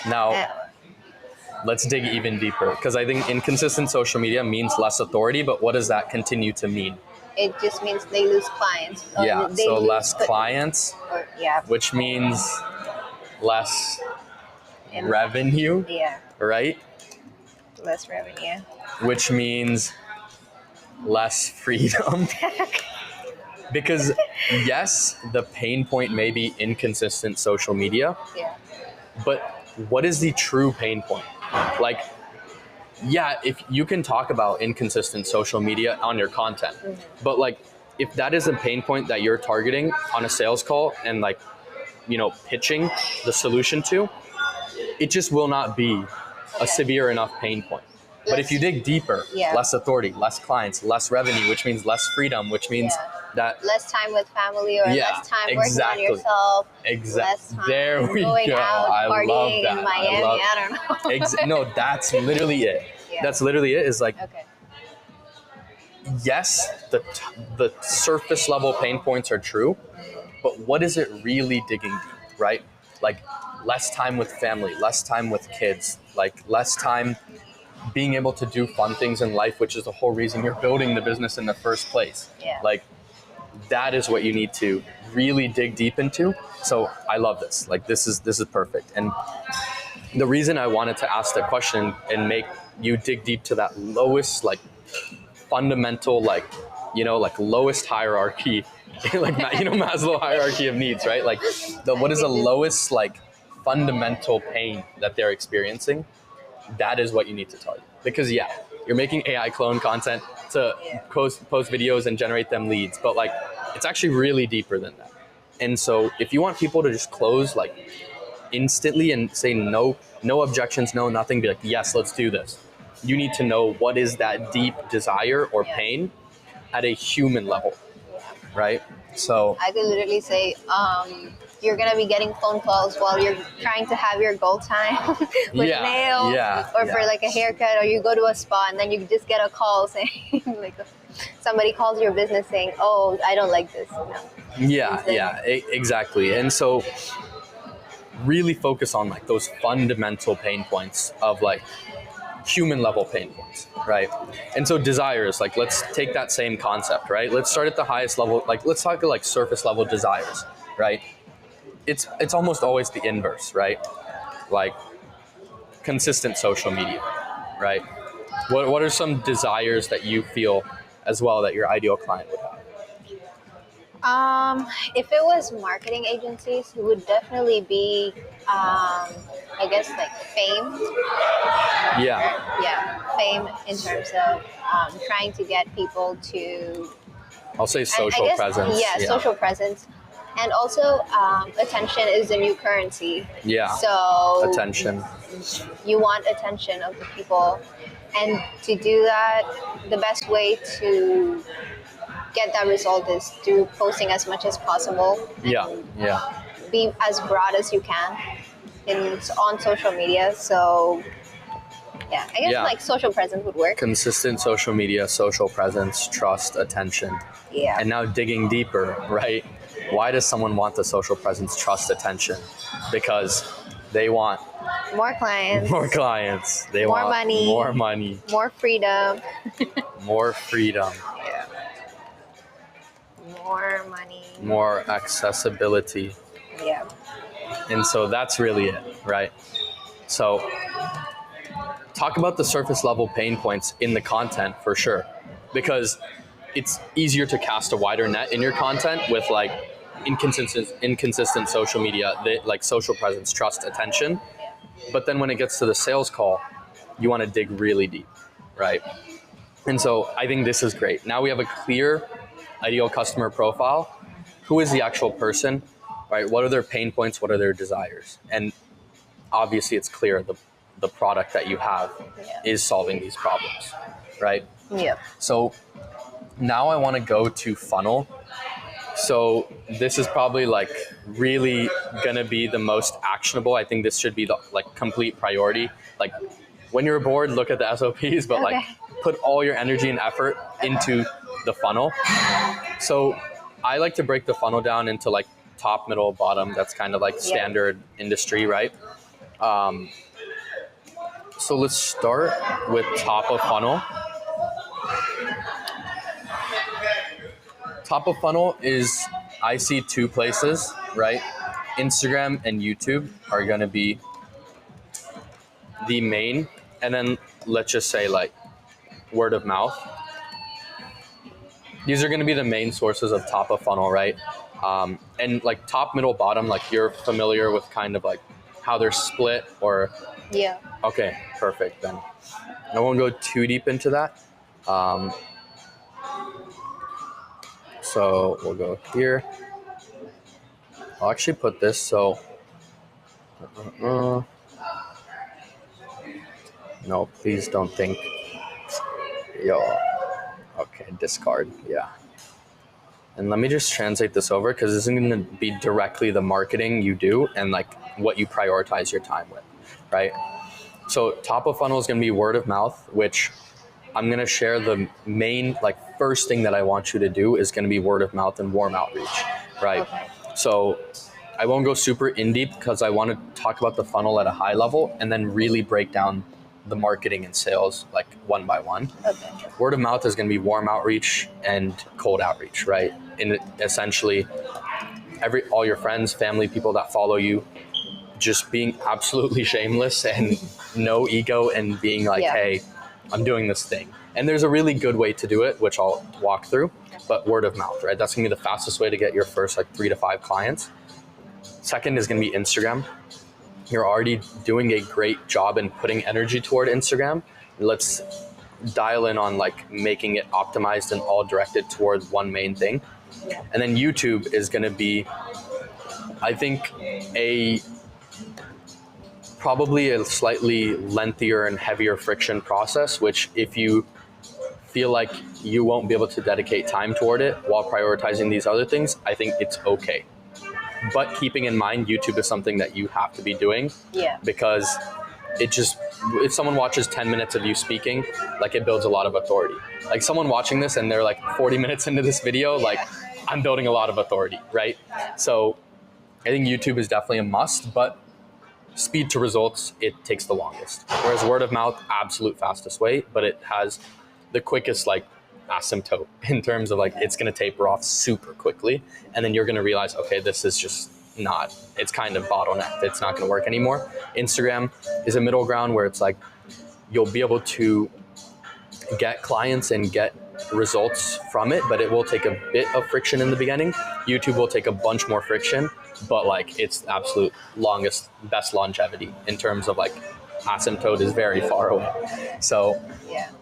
Speaker 1: Now, let's dig even deeper, because I think inconsistent social media means less authority, but what does that continue to mean?
Speaker 2: It just means they lose clients.
Speaker 1: Yeah, so less clients,
Speaker 2: yeah,
Speaker 1: which means less revenue,
Speaker 2: yeah,
Speaker 1: right?
Speaker 2: less revenue.
Speaker 1: Which means less freedom. Because yes, the pain point may be inconsistent social media,
Speaker 2: Yeah.
Speaker 1: but what is the true pain point? Like, yeah, if you can talk about inconsistent social media on your content, but like, if that is a pain point that you're targeting on a sales call and like, you know, pitching the solution to, it just will not be a severe enough pain point. But if you dig deeper, less authority, less clients, less revenue, which means less freedom, which means that
Speaker 2: less time with family, or less time working on yourself.
Speaker 1: Exactly. There we
Speaker 2: going
Speaker 1: go.
Speaker 2: out,
Speaker 1: I love
Speaker 2: partying
Speaker 1: that.
Speaker 2: in Miami. I don't know.
Speaker 1: No, that's literally it.
Speaker 2: Yeah.
Speaker 1: That's literally it. Is like,
Speaker 2: Okay.
Speaker 1: yes, the surface level pain points are true, but what is it really digging deep, right? Like, less time with family, less time with kids, like less time being able to do fun things in life, which is the whole reason you're building the business in the first place.
Speaker 2: Yeah.
Speaker 1: Like, that is what you need to really dig deep into. So I love this. Like, this is perfect. And the reason I wanted to ask the question and make you dig deep to that lowest, like, fundamental, like, you know, like lowest hierarchy, like, you know, Maslow hierarchy of needs, right? Like, what is the lowest, like, fundamental pain that they're experiencing? That is what you need to target. Because yeah, you're making AI clone content to post videos and generate them leads, but like, it's actually really deeper than that. And so if you want people to just close like instantly and say no objections, no nothing, be like, yes, let's do this, you need to know what is that deep desire or pain at a human level, right? So
Speaker 2: I could literally say, you're gonna be getting phone calls while you're trying to have your goal time with nails, or for like a haircut, or you go to a spa and then you just get a call saying, like, somebody calls your business saying, "Oh, I don't like this." No.
Speaker 1: Exactly. And so, really focus on like those fundamental pain points of like human level pain points, right? And so desires, like, let's take that same concept, right? Let's start at the highest level. Like, let's talk like surface level desires, right? It's almost always the inverse, right? Like, consistent social media, right? What are some desires that you feel as well that your ideal client would have?
Speaker 2: If it was marketing agencies, it would definitely be, I guess, like fame.
Speaker 1: Yeah,
Speaker 2: fame in terms of trying to get people to,
Speaker 1: I'll say social presence.
Speaker 2: Yeah, social presence. And also, attention is the new currency.
Speaker 1: Yeah.
Speaker 2: So
Speaker 1: attention.
Speaker 2: You want attention of the people, and to do that, the best way to get that result is through posting as much as possible.
Speaker 1: Yeah.
Speaker 2: Be as broad as you can on social media. So yeah, I guess like social presence would work.
Speaker 1: Consistent social media, social presence, trust, attention.
Speaker 2: Yeah.
Speaker 1: And now digging deeper, right? Why does someone want the social presence, trust, attention? Because they want
Speaker 2: more clients.
Speaker 1: They want
Speaker 2: money.
Speaker 1: More money.
Speaker 2: More freedom.
Speaker 1: More freedom.
Speaker 2: Yeah. More money.
Speaker 1: More accessibility.
Speaker 2: Yeah.
Speaker 1: And so that's really it, right? So talk about the surface level pain points in the content for sure, because it's easier to cast a wider net in your content with like inconsistent social media, like social presence, trust, attention. But then when it gets to the sales call, you want to dig really deep, right? And so I think this is great. Now we have a clear ideal customer profile. Who is the actual person, right? What are their pain points? What are their desires? And obviously it's clear the product that you have is solving these problems, right?
Speaker 2: Yeah.
Speaker 1: So now I want to go to funnel. So this is probably like really gonna be the most actionable. I think this should be the like complete priority. Like when you're bored, look at the SOPs, but like put all your energy and effort into the funnel. So I like to break the funnel down into like top, middle, bottom. That's kind of like standard industry, right? So let's start with top of funnel. Top of funnel is, I see two places, right? Instagram and YouTube are going to be the main, and then let's just say like word of mouth. These are going to be the main sources of top of funnel, right? And like top, middle, bottom, like you're familiar with kind of like how they're split or...
Speaker 2: Yeah.
Speaker 1: Okay, perfect then. I won't go too deep into that. So we'll go here. I'll actually put this so... No, please don't think... Yo. Okay, discard, yeah. And let me just translate this over because this isn't going to be directly the marketing you do and like what you prioritize your time with, right? So top of funnel is going to be word of mouth, which I'm going to share the main, like first thing that I want you to do is going to be word of mouth and warm outreach, right?
Speaker 2: Okay.
Speaker 1: So I won't go super in deep because I want to talk about the funnel at a high level and then really break down the marketing and sales like one by one.
Speaker 2: Okay.
Speaker 1: Word of mouth is going to be warm outreach and cold outreach, right? And essentially all your friends, family, people that follow you, just being absolutely shameless and no ego and being like, hey, I'm doing this thing. And there's a really good way to do it, which I'll walk through, but word of mouth, right? That's gonna be the fastest way to get your first like 3 to 5 clients. Second is gonna be Instagram. You're already doing a great job in putting energy toward Instagram. Let's dial in on like making it optimized and all directed towards one main thing. And then YouTube is gonna be, I think, probably a slightly lengthier and heavier friction process, which if you feel like you won't be able to dedicate time toward it while prioritizing these other things, I think it's okay. But keeping in mind, YouTube is something that you have to be doing because if someone watches 10 minutes of you speaking, like it builds a lot of authority. Like someone watching this and they're like 40 minutes into this video, like I'm building a lot of authority, right? So I think YouTube is definitely a must, but speed to results, it takes the longest. Whereas word of mouth, absolute fastest way, but it has the quickest like asymptote in terms of like it's going to taper off super quickly. And then you're going to realize, okay, this is just not, it's kind of bottlenecked. It's not going to work anymore. Instagram is a middle ground where it's like you'll be able to get clients and get results from it, but it will take a bit of friction in the beginning. YouTube will take a bunch more friction, but like it's absolute longest, best longevity in terms of like asymptote is very far away. So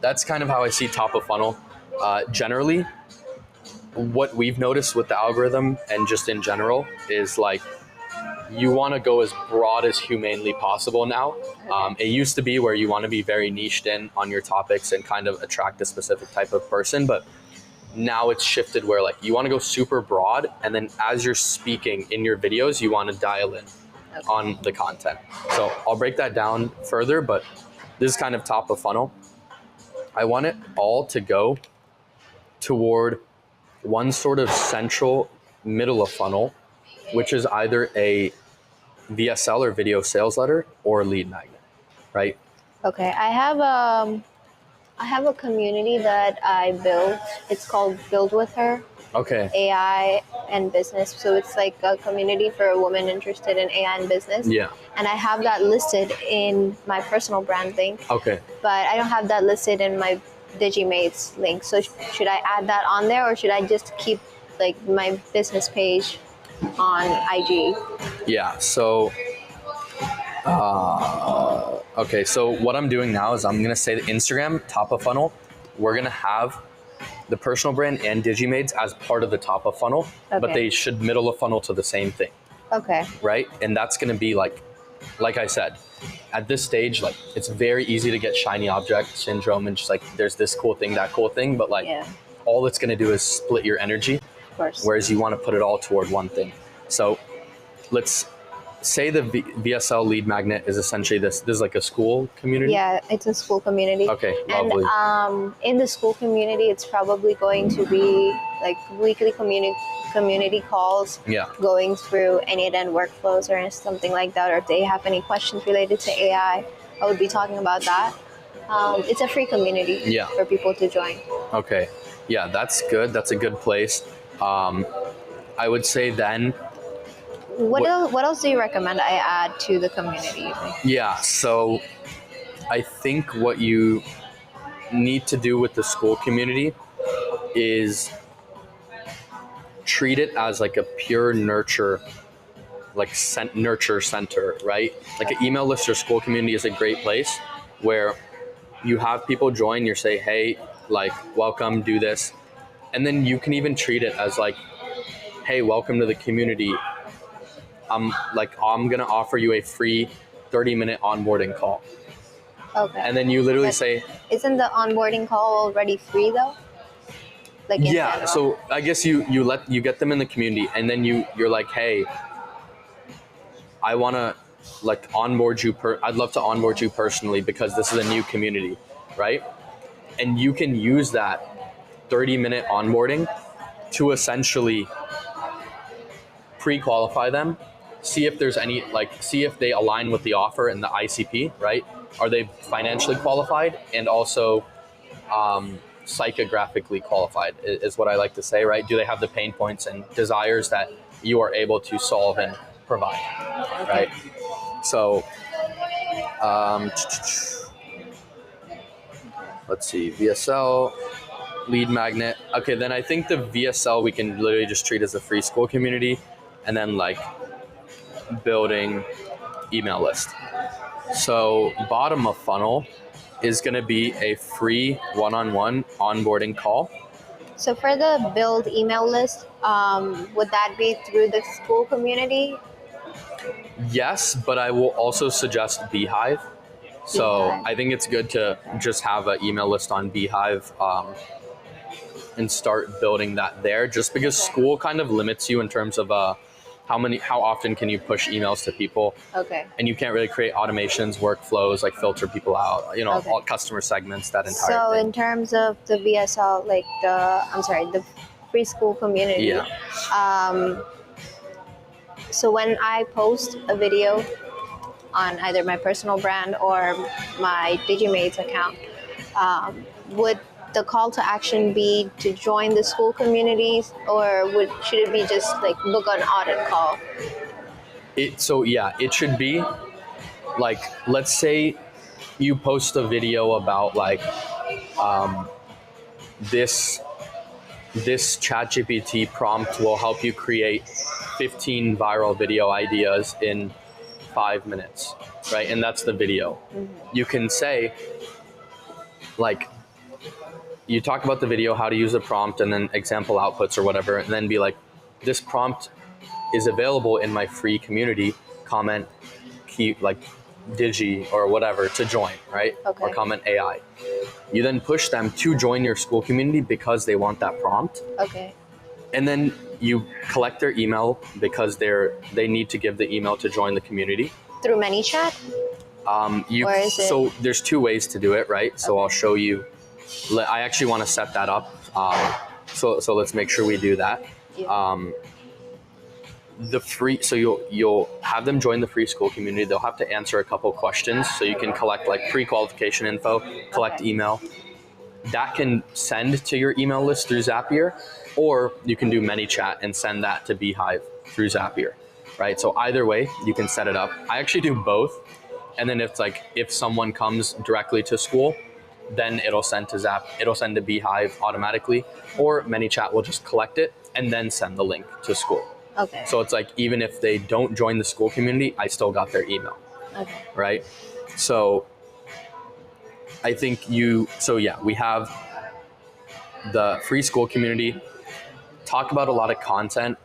Speaker 1: that's kind of how I see top of funnel. Generally, what we've noticed with the algorithm and just in general is like you want to go as broad as humanly possible now. It used to be where you want to be very niched in on your topics and kind of attract a specific type of person, but now it's shifted where like you want to go super broad, and then as you're speaking in your videos, you want to dial in on the content. So I'll break that down further, but this is kind of top of funnel. I want it all to go toward one sort of central middle of funnel, which is either a VSL or video sales letter or lead magnet, right?
Speaker 2: Okay, I have a community that I built. It's called Build With Her.
Speaker 1: Okay.
Speaker 2: AI and business. So it's like a community for a woman interested in AI and business.
Speaker 1: Yeah.
Speaker 2: And I have that listed in my personal brand link.
Speaker 1: Okay.
Speaker 2: But I don't have that listed in my Digimates link. So should I add that on there, or should I just keep like my business page on IG?
Speaker 1: Yeah. So Okay, so what I'm doing now is I'm gonna say the Instagram top of funnel. We're gonna have the personal brand and Digimaids as part of the top of funnel, but
Speaker 2: Okay.
Speaker 1: they should middle of funnel to the same thing,
Speaker 2: Okay.
Speaker 1: right? And that's gonna be like I said, at this stage, like it's very easy to get shiny object syndrome and just like there's this cool thing, that cool thing, but like
Speaker 2: Yeah.
Speaker 1: all it's gonna do is split your energy,
Speaker 2: Of course.
Speaker 1: whereas you want to put it all toward one thing. So let's say the VSL lead magnet is essentially this is like a school community.
Speaker 2: Yeah, it's a school community.
Speaker 1: Okay,
Speaker 2: And
Speaker 1: lovely.
Speaker 2: in the school community, it's probably going to be like weekly community calls,
Speaker 1: Yeah.
Speaker 2: going through any of workflows or something like that, or if they have any questions related to AI, I would be talking about that. It's a free community
Speaker 1: Yeah.
Speaker 2: for people to join.
Speaker 1: Okay. Yeah, that's good. That's a good place. I would say then,
Speaker 2: What else do you recommend I add to the community? You think?
Speaker 1: yeah, so I think what you need to do with the school community is treat it as like a pure nurture, like nurture center, right? Like an email list or school community is a great place where you have people join, you say, hey, like, welcome, do this. And then you can even treat it as like, hey, welcome to the community. I'm gonna offer you a free 30-minute onboarding call.
Speaker 2: Okay.
Speaker 1: And then you literally
Speaker 2: But
Speaker 1: say,
Speaker 2: isn't the onboarding call already free though? Like in
Speaker 1: yeah.
Speaker 2: general?
Speaker 1: So I guess you get them in the community, and then you're like, hey, I wanna like onboard you I'd love to onboard you personally because this is a new community, right? And you can use that 30-minute onboarding to essentially pre-qualify them, see if there's any see if they align with the offer and the ICP, right? Are they financially qualified and also psychographically qualified is what I like to say, right? Do they have the pain points and desires that you are able to solve and provide, right? So let's see, VSL lead magnet. Okay, then I think the VSL we can literally just treat as a free school community, and then like building email list. So bottom of funnel is going to be a free one-on-one onboarding call.
Speaker 2: So for the build email list, would that be through the school community?
Speaker 1: Yes, but I will also suggest Beehive. So
Speaker 2: Beehive.
Speaker 1: I think it's good to just have an email list on Beehive and start building that there, just because school kind of limits you in terms of how often can you push emails to people,
Speaker 2: Okay.
Speaker 1: and you can't really create automations, workflows, like filter people out,
Speaker 2: Okay.
Speaker 1: all customer segments, that entire
Speaker 2: So
Speaker 1: thing.
Speaker 2: in terms of the VSL, like the preschool community.
Speaker 1: Yeah.
Speaker 2: So when I post a video on either my personal brand or my Digimaids account, would the call to action be to join the school communities, or should it be just like book an audit call?
Speaker 1: It should be like, let's say you post a video about like this ChatGPT prompt will help you create 15 viral video ideas in 5 minutes, right? And that's the video.
Speaker 2: Mm-hmm.
Speaker 1: You can say, like, you talk about the video, how to use the prompt, and then example outputs or whatever, and then be like, this prompt is available in my free community. Comment key like Digi or whatever to join, right?
Speaker 2: Okay.
Speaker 1: Or comment AI. You then push them to join your school community because they want that prompt.
Speaker 2: Okay.
Speaker 1: And then you collect their email because they need to give the email to join the community.
Speaker 2: Through ManyChat? Or is it-
Speaker 1: So there's two ways to do it, right? So I'll show you. I actually want to set that up. So let's make sure we do that.
Speaker 2: Yeah.
Speaker 1: The free, so you'll have them join the free school community. They'll have to answer a couple questions, so you can collect like pre-qualification info, collect
Speaker 2: Okay.
Speaker 1: email. That can send to your email list through Zapier, or you can do ManyChat and send that to Beehive through Zapier, right? So either way, you can set it up. I actually do both, and then if someone comes directly to school, then it'll send to Beehive automatically, or ManyChat will just collect it and then send the link to school.
Speaker 2: Okay.
Speaker 1: So it's like, even if they don't join the school community, I still got their email,
Speaker 2: Okay.
Speaker 1: right? So I think we have the free school community, talk about a lot of content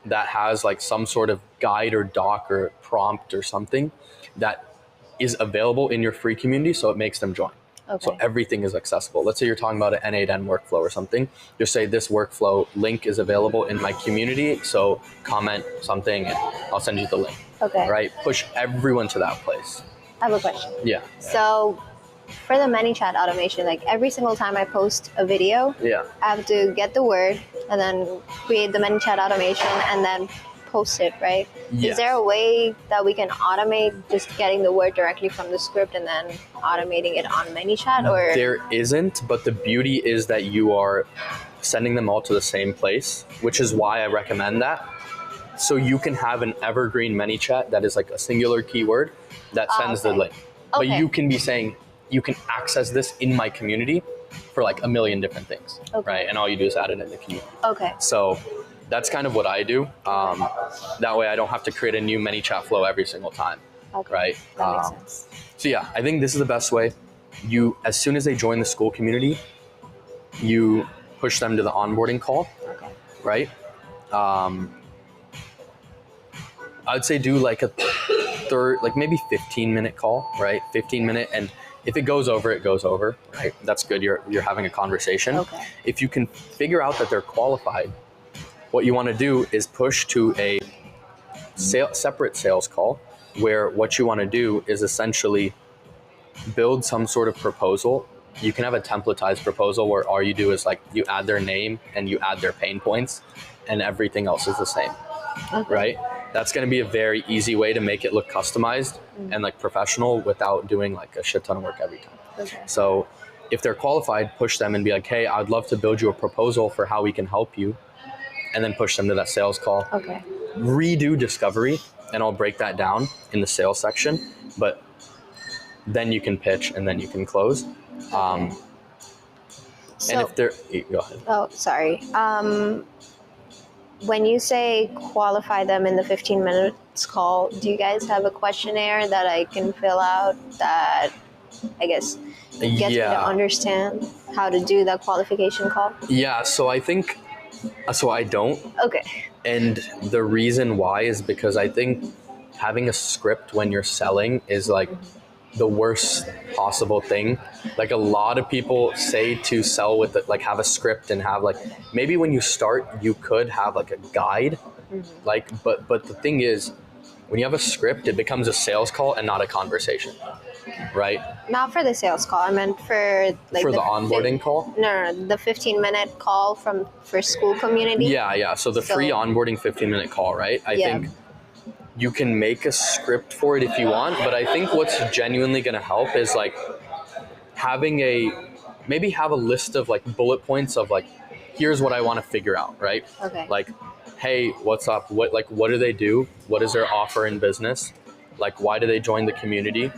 Speaker 1: that has like some sort of guide or doc or prompt or something that is available in your free community, so it makes them join.
Speaker 2: Okay.
Speaker 1: So everything is accessible. Let's say you're talking about an N8N workflow or something. Just say this workflow link is available in my community, so comment something and I'll send you the link.
Speaker 2: Okay.
Speaker 1: Right? Push everyone to that place.
Speaker 2: I have a question.
Speaker 1: Yeah.
Speaker 2: So for the ManyChat automation, like every single time I post a video,
Speaker 1: Yeah.
Speaker 2: I have to get the word and then create the ManyChat automation and then post it, right?
Speaker 1: Yes.
Speaker 2: Is there a way that we can automate just getting the word directly from the script and then automating it on ManyChat? Or
Speaker 1: There isn't, but the beauty is that you are sending them all to the same place, which is why I recommend that. So you can have an evergreen ManyChat that is like a singular keyword that sends the
Speaker 2: okay.
Speaker 1: link. But
Speaker 2: Okay.
Speaker 1: you can be saying, you can access this in my community for like a million different things,
Speaker 2: Okay.
Speaker 1: right? And all you do is add it in the community.
Speaker 2: Okay.
Speaker 1: So that's kind of what I do. That way I don't have to create a new ManyChat flow every single time,
Speaker 2: Okay.
Speaker 1: right?
Speaker 2: That makes sense.
Speaker 1: So yeah, I think this is the best way. As soon as they join the school community, you push them to the onboarding call,
Speaker 2: Okay.
Speaker 1: right? I'd say do like a like maybe 15-minute call, right? 15-minute, and if it goes over, it goes over, right? That's good. You're having a conversation.
Speaker 2: Okay.
Speaker 1: If you can figure out that they're qualified, what you want to do is push to a separate sales call, where what you want to do is essentially build some sort of proposal. You can have a templatized proposal where all you do is like you add their name and you add their pain points, and everything else is the same,
Speaker 2: Okay.
Speaker 1: right? That's going to be a very easy way to make it look customized and like professional without doing like a shit ton of work every time.
Speaker 2: Okay.
Speaker 1: So if they're qualified, push them and be like, hey, I'd love to build you a proposal for how we can help you, and then push them to that sales call.
Speaker 2: Okay.
Speaker 1: Redo discovery, and I'll break that down in the sales section, but then you can pitch and then you can close. And
Speaker 2: So,
Speaker 1: if they're, go ahead.
Speaker 2: oh, sorry. When you say qualify them in the 15 minutes call, do you guys have a questionnaire that I can fill out that I guess gets me to understand how to do that qualification call?
Speaker 1: Yeah, so I think, so I don't.
Speaker 2: Okay.
Speaker 1: And the reason why is because I think having a script when you're selling is like the worst possible thing. Like a lot of people say to sell with it, like have a script and have like, maybe when you start, you could have like a guide, like, but the thing is, when you have a script, it becomes a sales call and not a conversation, right?
Speaker 2: Not for the sales call. I meant for like
Speaker 1: For the onboarding call?
Speaker 2: No, the 15-minute call for school community.
Speaker 1: Yeah. So the free onboarding 15-minute call, right? I think you can make a script for it if you want, but I think what's genuinely going to help is like having maybe have a list of like bullet points of like, here's what I want to figure out, right?
Speaker 2: Okay.
Speaker 1: Like, hey, what's up? What do they do? What is their offer in business? Like, why do they join the community?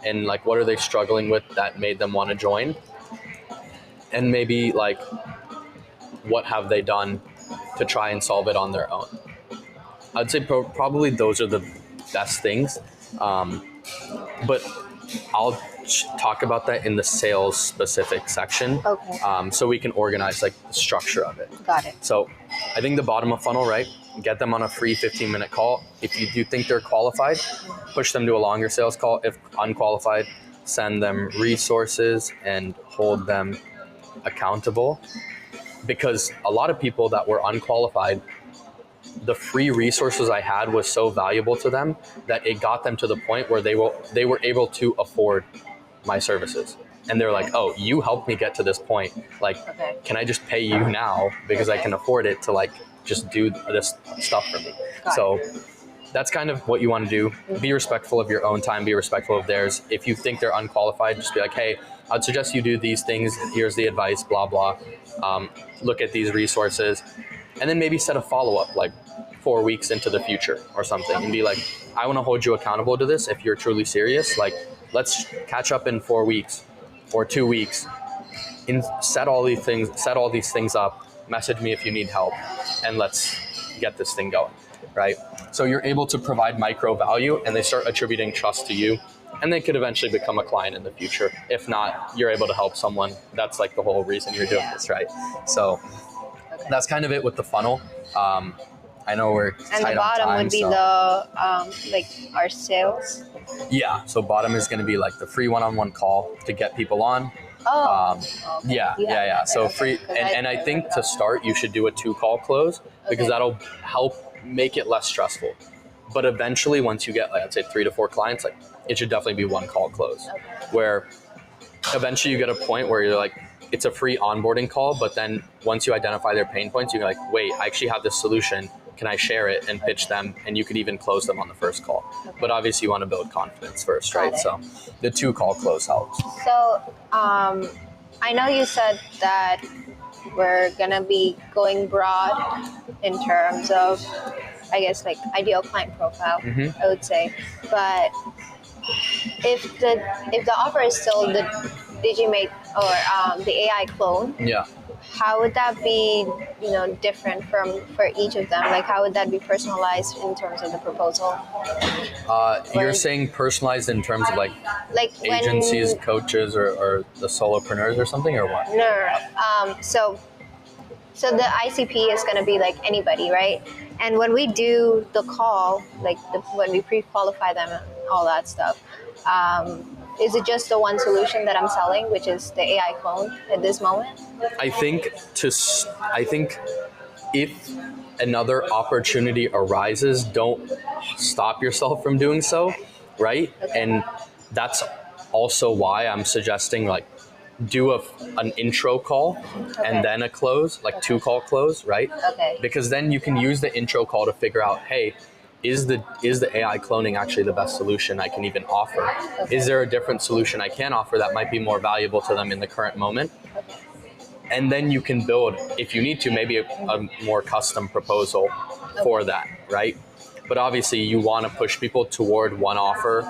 Speaker 1: And like, what are they struggling with that made them want to join? And maybe like, what have they done to try and solve it on their own? I'd say probably those are the best things. But I'll talk about that in the sales specific section.
Speaker 2: Okay.
Speaker 1: So we can organize like the structure of it.
Speaker 2: Got it.
Speaker 1: So I think the bottom of funnel, right? Get them on a free 15-minute call. If you do think they're qualified, push them to a longer sales call. If unqualified, send them resources and hold them accountable. Because a lot of people that were unqualified, the free resources I had was so valuable to them that it got them to the point where they were able to afford my services. And they're like, oh, you helped me get to this point. Like, can I just pay you now because I can afford it to like just do this stuff for me? So that's kind of what you want to do. Be respectful of your own time, be respectful of theirs. If you think they're unqualified, just be like, hey, I'd suggest you do these things. Here's the advice, blah, blah. Look at these resources. And then maybe set a follow-up like 4 weeks into the future or something and be like, I want to hold you accountable to this. If you're truly serious, like let's catch up in 4 weeks or 2 weeks and set all these things up, message me if you need help, and let's get this thing going, right? So you're able to provide micro value and they start attributing trust to you and they could eventually become a client in the future. If not, you're able to help someone. That's like the whole reason you're doing this, right? So that's kind of it with the funnel. I know we're
Speaker 2: And
Speaker 1: tight
Speaker 2: the bottom
Speaker 1: on time,
Speaker 2: would be
Speaker 1: so.
Speaker 2: the like our sales.
Speaker 1: Yeah, so bottom is going to be like the free one-on-one call to get people on.
Speaker 2: Oh, okay.
Speaker 1: Yeah. So
Speaker 2: Okay.
Speaker 1: free,
Speaker 2: 'Cause
Speaker 1: and I think to start, you should do a 2-call close because
Speaker 2: Okay.
Speaker 1: that'll help make it less stressful. But eventually, once you get, like, I'd say 3 to 4 clients, like it should definitely be 1-call close,
Speaker 2: Okay.
Speaker 1: where eventually you get a point where you're like, it's a free onboarding call, but then once you identify their pain points, you're like, wait, I actually have this solution. Can I share it and pitch them? And you could even close them on the first call. But obviously, you want to build confidence first, right?
Speaker 2: Got it.
Speaker 1: So the 2-call close helps.
Speaker 2: So, I know you said that we're gonna be going broad in terms of, I guess, like ideal client profile.
Speaker 1: Mhm.
Speaker 2: I would say, but if the offer is still the Digimate or the AI clone,
Speaker 1: Yeah.
Speaker 2: how would that be, different for each of them? Like, how would that be personalized in terms of the proposal?
Speaker 1: You're
Speaker 2: Or-
Speaker 1: saying personalized in terms of like
Speaker 2: Like when
Speaker 1: agencies, coaches, or the solopreneurs or something, or what?
Speaker 2: No. So the ICP is going to be like anybody, right? And when we do the call, like when we pre-qualify them and all that stuff, is it just the one solution that I'm selling, which is the AI clone at this moment?
Speaker 1: I think if another opportunity arises, don't stop yourself from doing so, right?
Speaker 2: Okay.
Speaker 1: And that's also why I'm suggesting like do an intro call and then a close, like 2-call close, right?
Speaker 2: Okay.
Speaker 1: Because then you can use the intro call to figure out, hey, is the AI cloning actually the best solution I can even offer?
Speaker 2: Okay.
Speaker 1: Is there a different solution I can offer that might be more valuable to them in the current moment?
Speaker 2: Okay.
Speaker 1: And then you can build, if you need to, maybe a more custom proposal for that, right? But obviously you want to push people toward one offer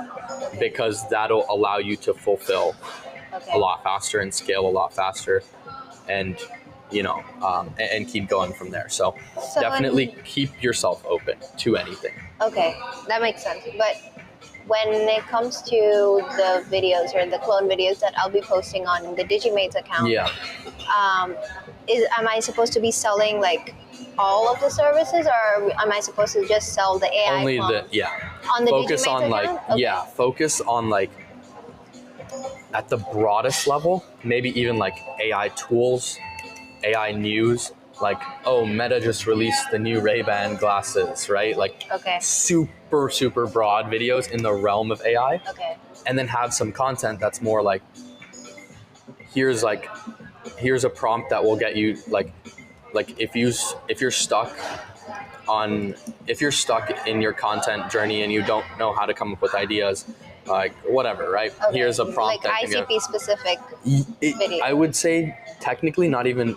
Speaker 1: because that'll allow you to fulfill
Speaker 2: Okay.
Speaker 1: a lot faster and scale a lot faster, and and keep going from there. So
Speaker 2: So
Speaker 1: definitely keep yourself open to anything.
Speaker 2: Okay, that makes sense. But when it comes to the videos or the clone videos that I'll be posting on the Digimates account,
Speaker 1: Yeah.
Speaker 2: Am I supposed to be selling like all of the services, or am I supposed to just sell the AI
Speaker 1: Only
Speaker 2: clone? On the
Speaker 1: focus
Speaker 2: Digimates
Speaker 1: on like
Speaker 2: account? Okay.
Speaker 1: focus on like at the broadest level, maybe even like AI tools, AI news, like, oh, Meta just released the new Ray-Ban glasses, right? Like
Speaker 2: Okay.
Speaker 1: super broad videos in the realm of AI.
Speaker 2: Okay.
Speaker 1: And then have some content that's more like here's a prompt that will get you like if you're stuck in your content journey and you don't know how to come up with ideas, like whatever, right?
Speaker 2: Okay.
Speaker 1: Here's a prompt
Speaker 2: like
Speaker 1: that can
Speaker 2: ICP specific.
Speaker 1: get,
Speaker 2: video.
Speaker 1: I would say technically not even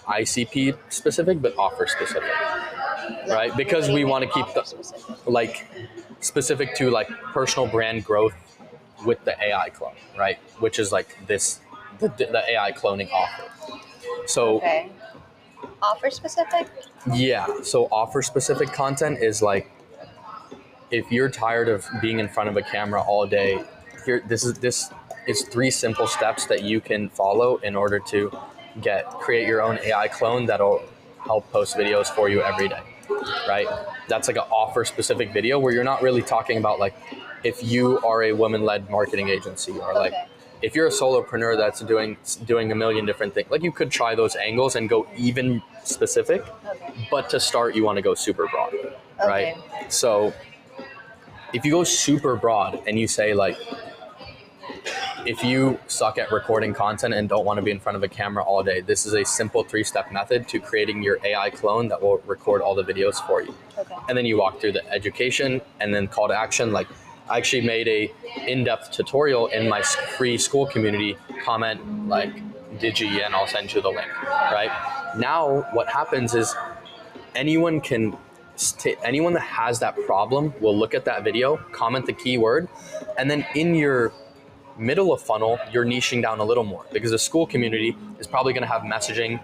Speaker 1: ICP specific, but offer specific, right? Because we want to keep the
Speaker 2: specific.
Speaker 1: like specific to like personal brand growth with the AI clone, right? Which is like the AI cloning offer. So
Speaker 2: Okay. Offer specific?
Speaker 1: yeah, so offer specific content is like if you're tired of being in front of a camera all day, this is 3 simple steps that you can follow in order to create your own AI clone that'll help post videos for you every day, right? That's like an offer specific video where you're not really talking about like if you are a woman-led marketing agency or like
Speaker 2: Okay.
Speaker 1: if you're a solopreneur that's doing a million different things. Like you could try those angles and go even specific,
Speaker 2: Okay.
Speaker 1: but to start you want to go super broad, right?
Speaker 2: Okay.
Speaker 1: So if you go super broad and you say like if you suck at recording content and don't want to be in front of a camera all day, this is a simple 3-step method to creating your AI clone that will record all the videos for you.
Speaker 2: Okay.
Speaker 1: And then you walk through the education and then call to action. Like I actually made a in-depth tutorial in my free school community. Comment like Digi and I'll send you the link, right? Now what happens is anyone that has that problem will look at that video, comment the keyword, and then in your middle of funnel, you're niching down a little more because the school community is probably going to have messaging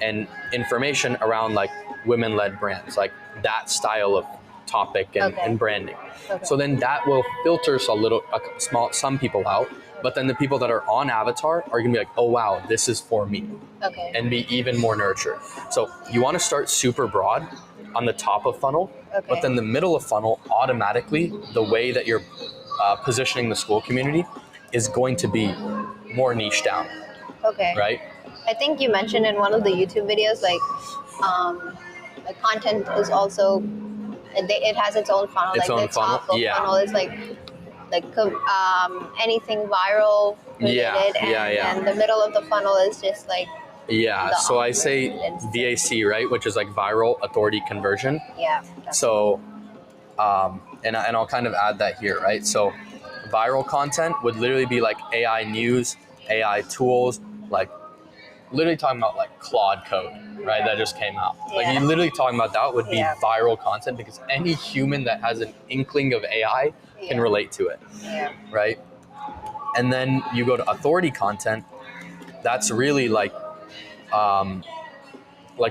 Speaker 1: and information around like women-led brands, like that style topic and branding.
Speaker 2: Okay.
Speaker 1: So then that will filter some people out, but then the people that are on Avatar are gonna be like, oh wow, this is for me,
Speaker 2: Okay.
Speaker 1: and be even more nurtured. So you want to start super broad on the top of funnel,
Speaker 2: Okay.
Speaker 1: but then the middle of funnel, automatically, the way that you're positioning the school community is going to be more niche down,
Speaker 2: Okay.
Speaker 1: right?
Speaker 2: I think you mentioned in one of the YouTube videos, like content is also it has its own funnel.
Speaker 1: Its
Speaker 2: like
Speaker 1: own
Speaker 2: the top
Speaker 1: funnel?
Speaker 2: of
Speaker 1: Yeah.
Speaker 2: funnel is like anything viral related,
Speaker 1: Yeah.
Speaker 2: and the middle of the funnel is just like
Speaker 1: Yeah,
Speaker 2: the
Speaker 1: so I say
Speaker 2: opposite.
Speaker 1: VAC, right, which is like viral authority conversion.
Speaker 2: Yeah.
Speaker 1: So, and I'll kind of add that here, right? So, viral content would literally be like AI news, AI tools, like literally talking about like Claude code, right? That just came out. Like
Speaker 2: Yeah.
Speaker 1: you literally talking about that would be
Speaker 2: Yeah.
Speaker 1: viral content because any human that has an inkling of AI can
Speaker 2: Yeah.
Speaker 1: relate to it,
Speaker 2: Yeah.
Speaker 1: right? And then you go to authority content. That's really like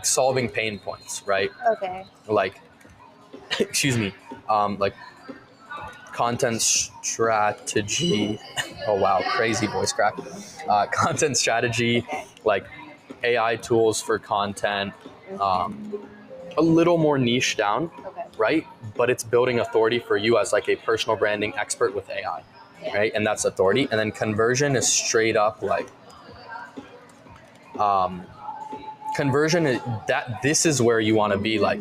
Speaker 1: solving pain points, right?
Speaker 2: Okay.
Speaker 1: Like, excuse me, like content strategy. Oh wow, crazy voice crack. Content strategy,
Speaker 2: Okay.
Speaker 1: like AI tools for content, a little more niche down,
Speaker 2: Okay.
Speaker 1: right? But it's building authority for you as like a personal branding expert with AI,
Speaker 2: Yeah.
Speaker 1: right? And that's authority. And then conversion is straight up like, conversion is that this is where you want to be. Like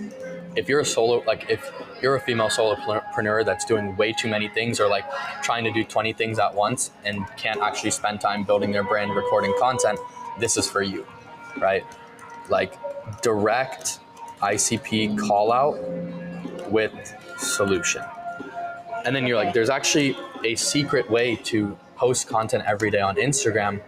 Speaker 1: if you're a female solopreneur that's doing way too many things, or like trying to do 20 things at once and can't actually spend time building their brand, recording content, this is for you, right? Like direct ICP call out with solution. And then you're like, there's actually a secret way to post content every day on Instagram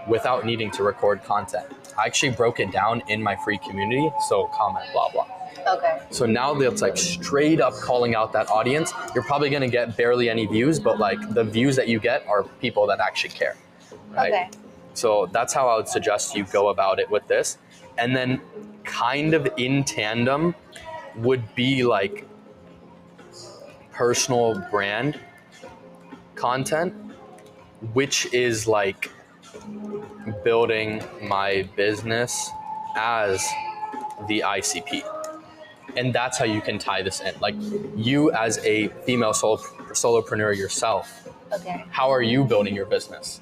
Speaker 1: without needing to record content. I actually broke it down in my free community, so comment blah blah.
Speaker 2: Okay.
Speaker 1: So now that's like straight up calling out that audience. You're probably gonna get barely any views, but like the views that you get are people that actually care, right?
Speaker 2: Okay.
Speaker 1: So that's how I would suggest you go about it with this. And then kind of in tandem would be like personal brand content, which is like building my business as the ICP. And that's how you can tie this in. Like you as a female solopreneur yourself,
Speaker 2: Okay.
Speaker 1: how are you building your business?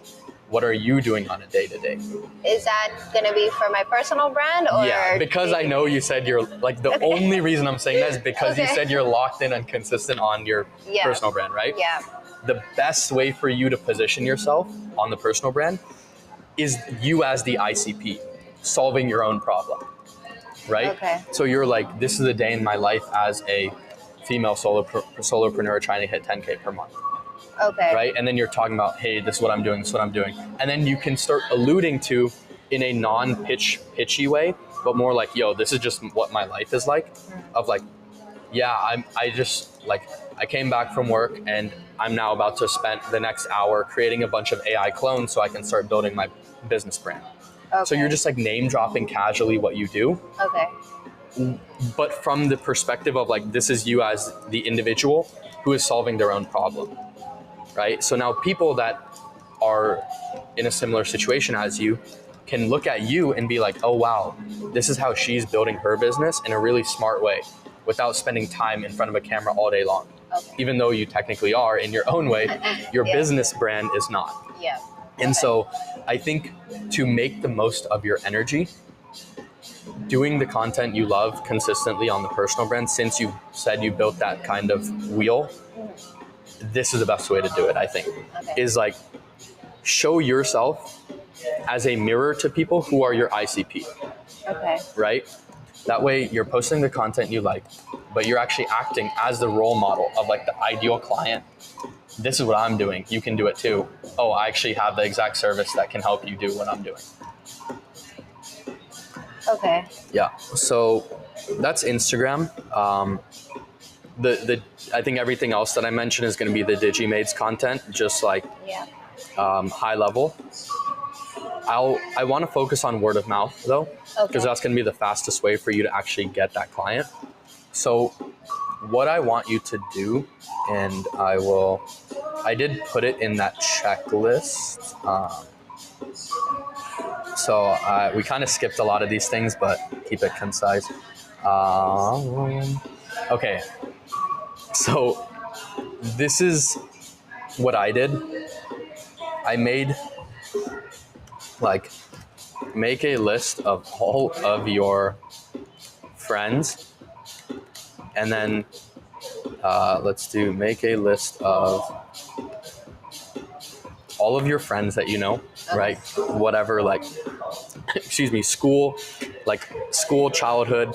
Speaker 1: What are you doing on a day-to-day?
Speaker 2: Is that gonna be for my personal brand or?
Speaker 1: Yeah, because I know you said you're like the only reason I'm saying that is because you
Speaker 2: Okay.
Speaker 1: said you're locked in and consistent on your
Speaker 2: Yeah.
Speaker 1: personal brand, right?
Speaker 2: Yeah.
Speaker 1: The best way for you to position yourself on the personal brand is you as the ICP, solving your own problem, right?
Speaker 2: Okay.
Speaker 1: So you're like, this is a day in my life as a female solopreneur trying to hit 10K per month,
Speaker 2: Okay.
Speaker 1: right? And then you're talking about, hey, this is what I'm doing, this is what I'm doing. And then you can start alluding to in a non-pitchy way, but more like, yo, this is just what my life is like, of like, yeah, I came back from work and I'm now about to spend the next hour creating a bunch of AI clones so I can start building my business brand.
Speaker 2: Okay.
Speaker 1: So you're just like name dropping casually what you do,
Speaker 2: Okay.
Speaker 1: but from the perspective of like, this is you as the individual who is solving their own problem, right? So now people that are in a similar situation as you can look at you and be like, oh wow, this is how she's building her business in a really smart way without spending time in front of a camera all day long.
Speaker 2: Okay.
Speaker 1: Even though you technically are in your own way, your
Speaker 2: Yeah.
Speaker 1: business brand is not.
Speaker 2: Yeah.
Speaker 1: And so I think to make the most of your energy, doing the content you love consistently on the personal brand, since you said you built that kind of wheel, this is the best way to do it, I think,
Speaker 2: Okay.
Speaker 1: is like show yourself as a mirror to people who are your ICP,
Speaker 2: Okay.
Speaker 1: right? That way you're posting the content you like, but you're actually acting as the role model of like the ideal client. This is what I'm doing. You can do it too. Oh, I actually have the exact service that can help you do what I'm doing.
Speaker 2: Okay.
Speaker 1: Yeah. So that's Instagram. I think everything else that I mentioned is going to be the DigiMaids content, just like
Speaker 2: Yeah.
Speaker 1: high level. I want to focus on word of mouth though, because
Speaker 2: Okay.
Speaker 1: that's going to be the fastest way for you to actually get that client. So what I want you to do, and I did put it in that checklist. So we kind of skipped a lot of these things, but keep it concise. Okay, so this is what I did. I made make a list of all of your friends, and then make a list of all of your friends that you know, right? Whatever, excuse me, school, childhood.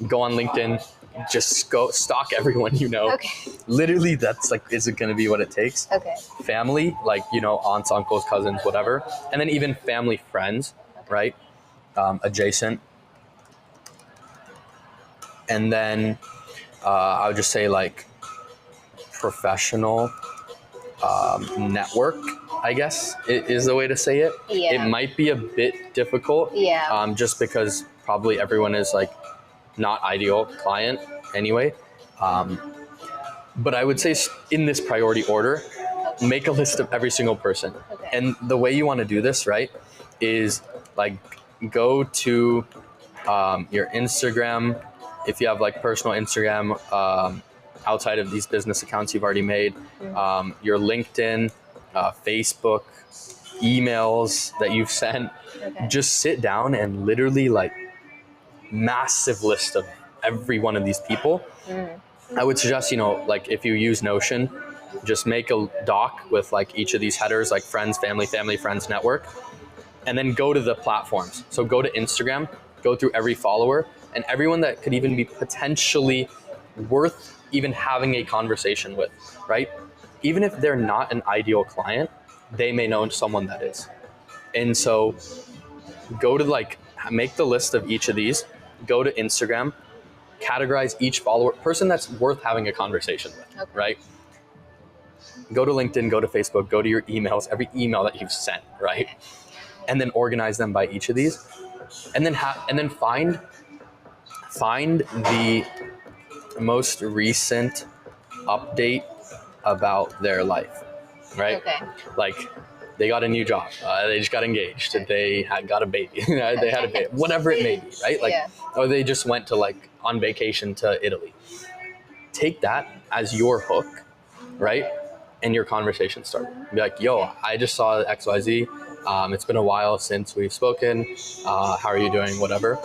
Speaker 1: Go on LinkedIn, just go stalk everyone you know.
Speaker 2: Okay.
Speaker 1: Literally, that's is it going to be what it takes?
Speaker 2: Okay.
Speaker 1: Family, aunts, uncles, cousins, whatever, and then even family friends, right? Adjacent, and then I would just say professional network, I guess is the way to say it.
Speaker 2: Yeah.
Speaker 1: It might be a bit difficult.
Speaker 2: Yeah.
Speaker 1: Just because probably everyone is not ideal client anyway. But I would say in this priority order, make a list of every single person.
Speaker 2: Okay.
Speaker 1: And the way you want to do this, right, is go to your Instagram, if you have personal Instagram, outside of these business accounts you've already made, your LinkedIn, Facebook, emails that you've sent.
Speaker 2: Okay.
Speaker 1: Just sit down and literally massive list of every one of these people. I would suggest, if you use Notion, just make a doc with each of these headers, friends, family, friends, network, and then go to the platforms. So go to Instagram, go through every follower and everyone that could even be potentially worth even having a conversation with, right? Even if they're not an ideal client, they may know someone that is. And so go to make the list of each of these, go to Instagram, categorize each follower, person that's worth having a conversation with,
Speaker 2: okay.
Speaker 1: right? Go to LinkedIn, go to Facebook, go to your emails, every email that you've sent, right? And then organize them by each of these. And then find the most recent update about their life, right?
Speaker 2: Okay.
Speaker 1: They got a new job, they just got engaged, they got a baby, they had a baby, whatever it may be, right? Or they just went to on vacation to Italy. Take that as your hook, right? And your conversation starter. Be like, yo, I just saw XYZ. It's been a while since we've spoken. How are you doing? Whatever.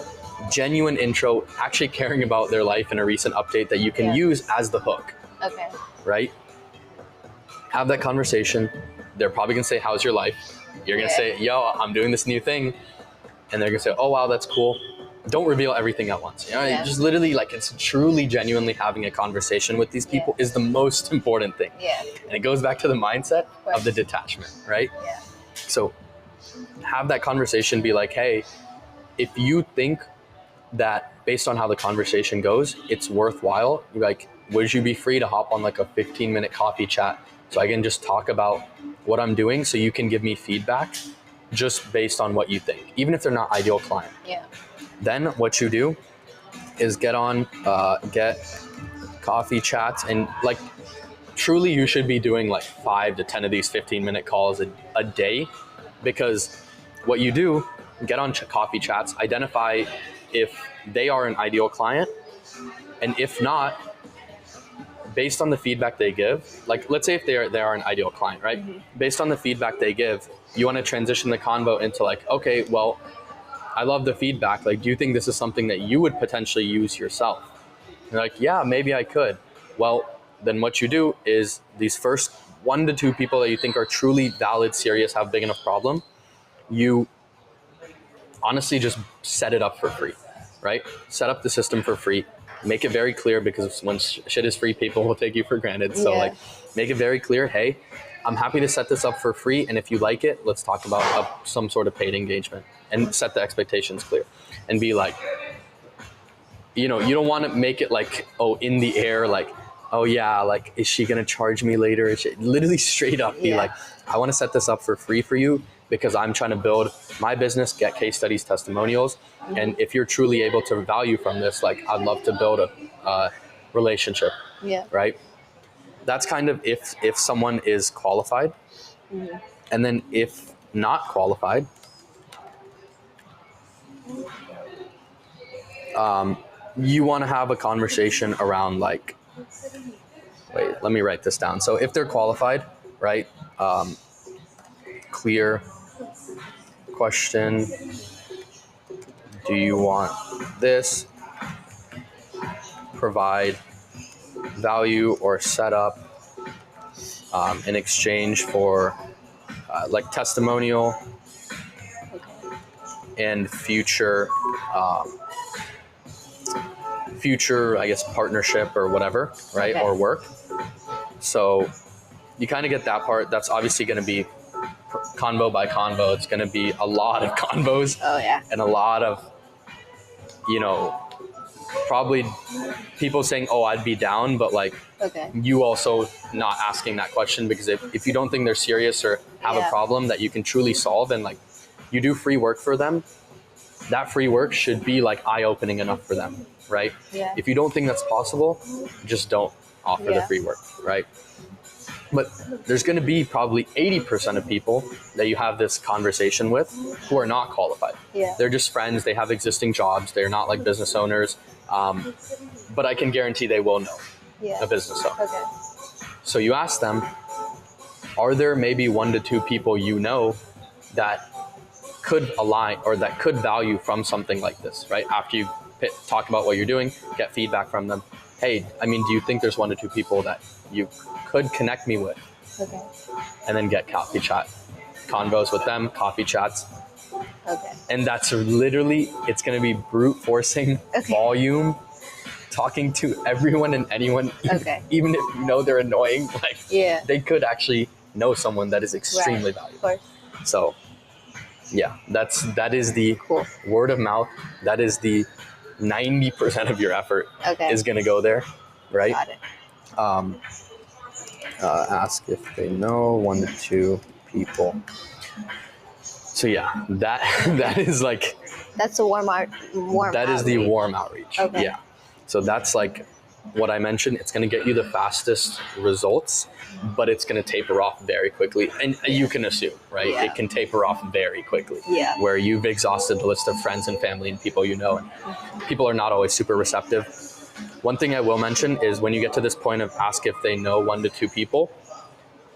Speaker 1: Genuine intro, actually caring about their life and a recent update that you can use as the hook.
Speaker 2: Okay.
Speaker 1: Right? Have that conversation. They're probably gonna say, how's your life? You're gonna say, yo, I'm doing this new thing. And they're gonna say, oh wow, that's cool. Don't reveal everything at once. Just literally it's truly genuinely having a conversation with these people is the most important thing.
Speaker 2: Yeah.
Speaker 1: And it goes back to the mindset of the detachment, right?
Speaker 2: Yeah.
Speaker 1: So have that conversation, be like, hey, if you think that based on how the conversation goes, it's worthwhile, would you be free to hop on a 15-minute coffee chat so I can just talk about what I'm doing so you can give me feedback just based on what you think, even if they're not ideal client.
Speaker 2: Yeah.
Speaker 1: Then what you do is get coffee chats, and truly you should be doing 5 to 10 of these 15-minute calls a day, because what you do, get on coffee chats, identify if they are an ideal client, and if not, based on the feedback they give, let's say if they are an ideal client, right? Mm-hmm. Based on the feedback they give, you want to transition the convo into okay, well, I love the feedback. Do you think this is something that you would potentially use yourself? You're yeah, maybe I could. Well, then what you do is these first 1 to 2 people that you think are truly valid, serious, have big enough problem, you honestly just set it up for free, right? Set up the system for free. Make it very clear, because when shit is free, people will take you for granted. So make it very clear, hey, I'm happy to set this up for free, and if you like it, let's talk about some sort of paid engagement, and set the expectations clear. And be you don't want to make it in the air, oh yeah, is she gonna charge me later? Literally straight up be I want to set this up for free for you, because I'm trying to build my business, get case studies, testimonials, and if you're truly able to value from this, I'd love to build relationship,
Speaker 2: Yeah.
Speaker 1: right? That's kind of if someone is qualified.
Speaker 2: Mhm.
Speaker 1: And then if not qualified, you want to have a conversation around like, wait, let me write this down. So if they're qualified, right? Clear question. Do you want this? Provide value or setup in exchange for like testimonial and future, I guess, partnership or whatever, right?
Speaker 2: Okay.
Speaker 1: Or work. So you kind of get that part. That's obviously going to be convo by convo. It's going to be a lot of convos
Speaker 2: Oh yeah.
Speaker 1: and a lot of, you know, probably people saying, oh, I'd be down, but like
Speaker 2: Okay.
Speaker 1: you also not asking that question, because if you don't think they're serious or have
Speaker 2: Yeah.
Speaker 1: a problem that you can truly solve, and like you do free work for them, that free work should be like eye-opening enough for them, right?
Speaker 2: Yeah.
Speaker 1: If you don't think that's possible, just don't offer the
Speaker 2: Yeah.
Speaker 1: free work, right? But there's going to be probably 80% of people that you have this conversation with who are not qualified.
Speaker 2: Yeah.
Speaker 1: They're just friends. They have existing jobs. They're not like business owners. But I can guarantee they will know
Speaker 2: Yeah.
Speaker 1: a business owner.
Speaker 2: Okay.
Speaker 1: So you ask them, are there maybe 1 to 2 people you know that could align or that could value from something like this, right? After you talk about what you're doing, get feedback from them. Hey, I mean, do you think there's 1 to 2 people that you could connect me with?
Speaker 2: Okay.
Speaker 1: And then get coffee chat, convos with them, coffee chats.
Speaker 2: Okay.
Speaker 1: And that's literally, it's going to be brute forcing
Speaker 2: Okay.
Speaker 1: volume, talking to everyone and anyone,
Speaker 2: Okay.
Speaker 1: even if you know they're annoying, like
Speaker 2: Yeah.
Speaker 1: they could actually know someone that is extremely
Speaker 2: Right. Of
Speaker 1: valuable.
Speaker 2: course.
Speaker 1: So yeah, that is the
Speaker 2: Cool.
Speaker 1: word of mouth. That is the 90% of your effort
Speaker 2: Okay.
Speaker 1: is going to go there, right?
Speaker 2: Got it.
Speaker 1: Ask if they know 1 to 2 people. So yeah, that is like,
Speaker 2: That's a warm
Speaker 1: that is the
Speaker 2: outreach.
Speaker 1: warm outreach.
Speaker 2: Okay.
Speaker 1: Yeah. So that's like what I mentioned. It's going to get you the fastest results, but it's going to taper off very quickly. And you can assume, right?
Speaker 2: Yeah.
Speaker 1: It can taper off very quickly.
Speaker 2: Yeah.
Speaker 1: Where you've exhausted the list of friends and family and people you know, and people are not always super receptive. One thing I will mention is when you get to this point of ask if they know 1 to 2 people,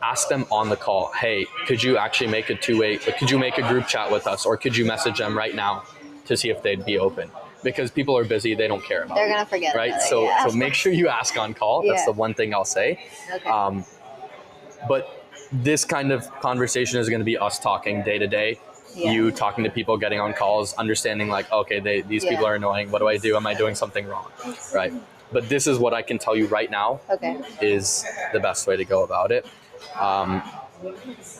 Speaker 1: ask them on the call, hey, could you actually make a two-way, could you make a group chat with us, or could you message them right now to see if they'd be open? Because people are busy, they don't care about
Speaker 2: They're
Speaker 1: it,
Speaker 2: gonna forget
Speaker 1: right?
Speaker 2: about it,
Speaker 1: So,
Speaker 2: yeah.
Speaker 1: so make sure you ask on call. That's
Speaker 2: Yeah.
Speaker 1: the one thing I'll say.
Speaker 2: Okay.
Speaker 1: But this kind of conversation is going to be us talking day to day.
Speaker 2: Yeah.
Speaker 1: You talking to people, getting on calls, understanding like, okay, these
Speaker 2: Yeah.
Speaker 1: people are annoying. What do I do? Am I doing something wrong? Right. But this is what I can tell you right now
Speaker 2: Okay.
Speaker 1: is the best way to go about it.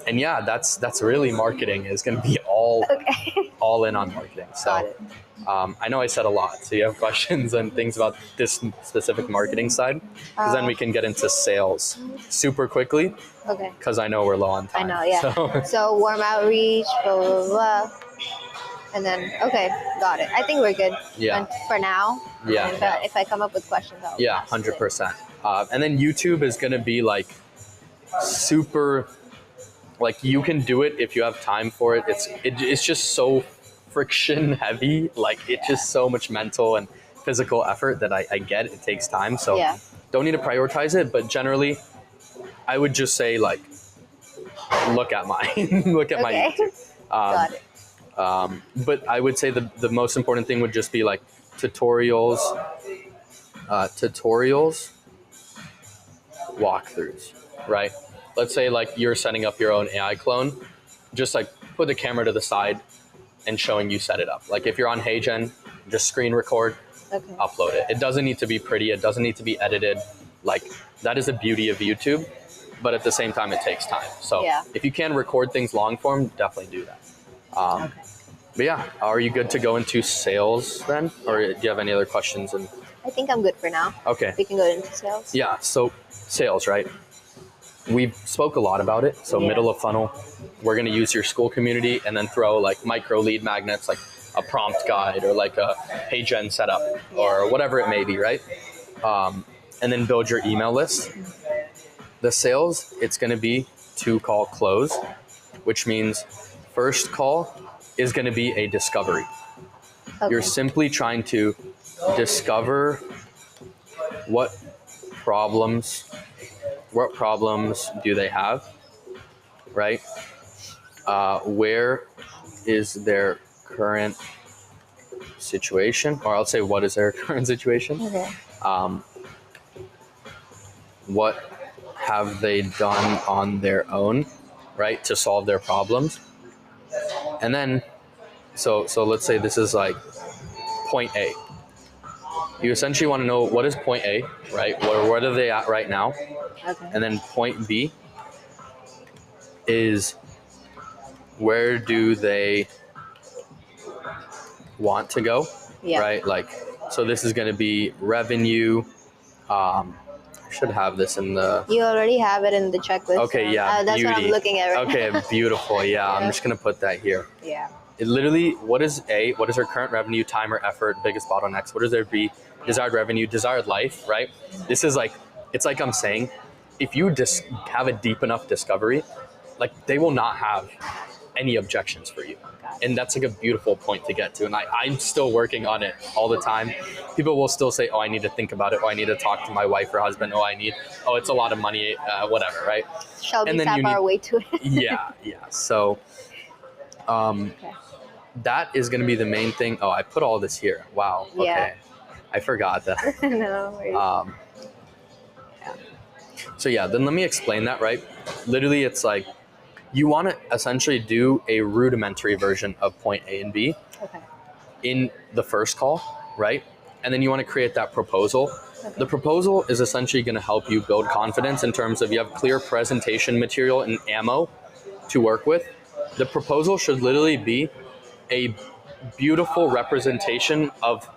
Speaker 1: And yeah, that's really marketing is going to be
Speaker 2: Okay.
Speaker 1: all in on marketing.
Speaker 2: Got
Speaker 1: So
Speaker 2: it.
Speaker 1: I know I said a lot. So you have questions and things about this specific marketing side, because then we can get into sales super quickly,
Speaker 2: Okay.
Speaker 1: because I know we're low on
Speaker 2: I
Speaker 1: time.
Speaker 2: know, yeah.
Speaker 1: So,
Speaker 2: So warm outreach, blah blah blah. And then okay, got it. I think we're good.
Speaker 1: Yeah.
Speaker 2: And for now.
Speaker 1: Yeah.
Speaker 2: And, if I come up with questions, I'll
Speaker 1: yeah,
Speaker 2: ask it.
Speaker 1: 100%. And then YouTube is going to be like super, like you can do it if you have time for it. It's just so friction heavy. Like it's just so much mental and physical effort that I get. It takes time. So
Speaker 2: Yeah.
Speaker 1: don't need to prioritize it. But generally, I would just say like, look at mine. Look at my
Speaker 2: Okay.
Speaker 1: YouTube.
Speaker 2: Got it.
Speaker 1: But I would say the most important thing would just be like tutorials, walkthroughs, right? Let's say like you're setting up your own AI clone, just like put the camera to the side and showing you set it up. Like if you're on HeyGen, just screen record,
Speaker 2: Okay.
Speaker 1: upload it. It doesn't need to be pretty. It doesn't need to be edited. Like that is the beauty of YouTube, but at the same time, it takes time. So
Speaker 2: Yeah.
Speaker 1: if you can record things long form, definitely do that.
Speaker 2: Okay.
Speaker 1: But yeah, are you good to go into sales then? Or do you have any other questions? And
Speaker 2: I think I'm good for now.
Speaker 1: okay.
Speaker 2: We can go into sales.
Speaker 1: Yeah, so sales, right? We spoke a lot about it. So
Speaker 2: Yeah.
Speaker 1: middle of funnel, we're going to use your school community and then throw like micro lead magnets, like a prompt guide or like a HeyGen setup or whatever it may be, right? and then build your email list. The sales, it's going to be 2 call close, which means first call is going to be a discovery.
Speaker 2: Okay.
Speaker 1: You're simply trying to discover what problems do they have, right? Where is their current situation, or I'll say what is their current situation.
Speaker 2: Okay.
Speaker 1: What have they done on their own, right, to solve their problems? And then, so let's say this is like point A. You essentially want to know what is point A, right? What are they at right now?
Speaker 2: Okay.
Speaker 1: And then point B is where do they want to go,
Speaker 2: Yeah.
Speaker 1: right? Like, so this is going to be revenue. I should have this in the.
Speaker 2: You already have it in the checklist.
Speaker 1: Okay, yeah,
Speaker 2: That's what I'm
Speaker 1: beauty.
Speaker 2: looking at right
Speaker 1: Okay,
Speaker 2: now.
Speaker 1: beautiful. Yeah, I'm just going to put that here.
Speaker 2: Yeah.
Speaker 1: It literally, what is A? What is their current revenue, time, or effort, biggest bottlenecks? What is their B? Desired revenue, desired life, right? This is like, it's like I'm saying, if you just have a deep enough discovery, like they will not have any objections for you. And that's like a beautiful point to get to. And I'm still working on it all the time. People will still say, oh, I need to think about it. Oh, I need to talk to my wife or husband. Oh, it's a lot of money, whatever, right?
Speaker 2: Shall we
Speaker 1: And then
Speaker 2: tap
Speaker 1: you
Speaker 2: our
Speaker 1: need-
Speaker 2: way to it?
Speaker 1: Yeah. So
Speaker 2: Okay.
Speaker 1: that is going to be the main thing. Oh, I put all this here. Wow. Okay.
Speaker 2: Yeah.
Speaker 1: I forgot that.
Speaker 2: No worries.
Speaker 1: Yeah. So yeah, then let me explain that, right? Literally, it's like you want to essentially do a rudimentary version of point A and B
Speaker 2: Okay.
Speaker 1: in the first call, right? And then you want to create that proposal.
Speaker 2: Okay.
Speaker 1: The proposal is essentially going to help you build confidence in terms of you have clear presentation material and ammo to work with. The proposal should literally be a beautiful representation of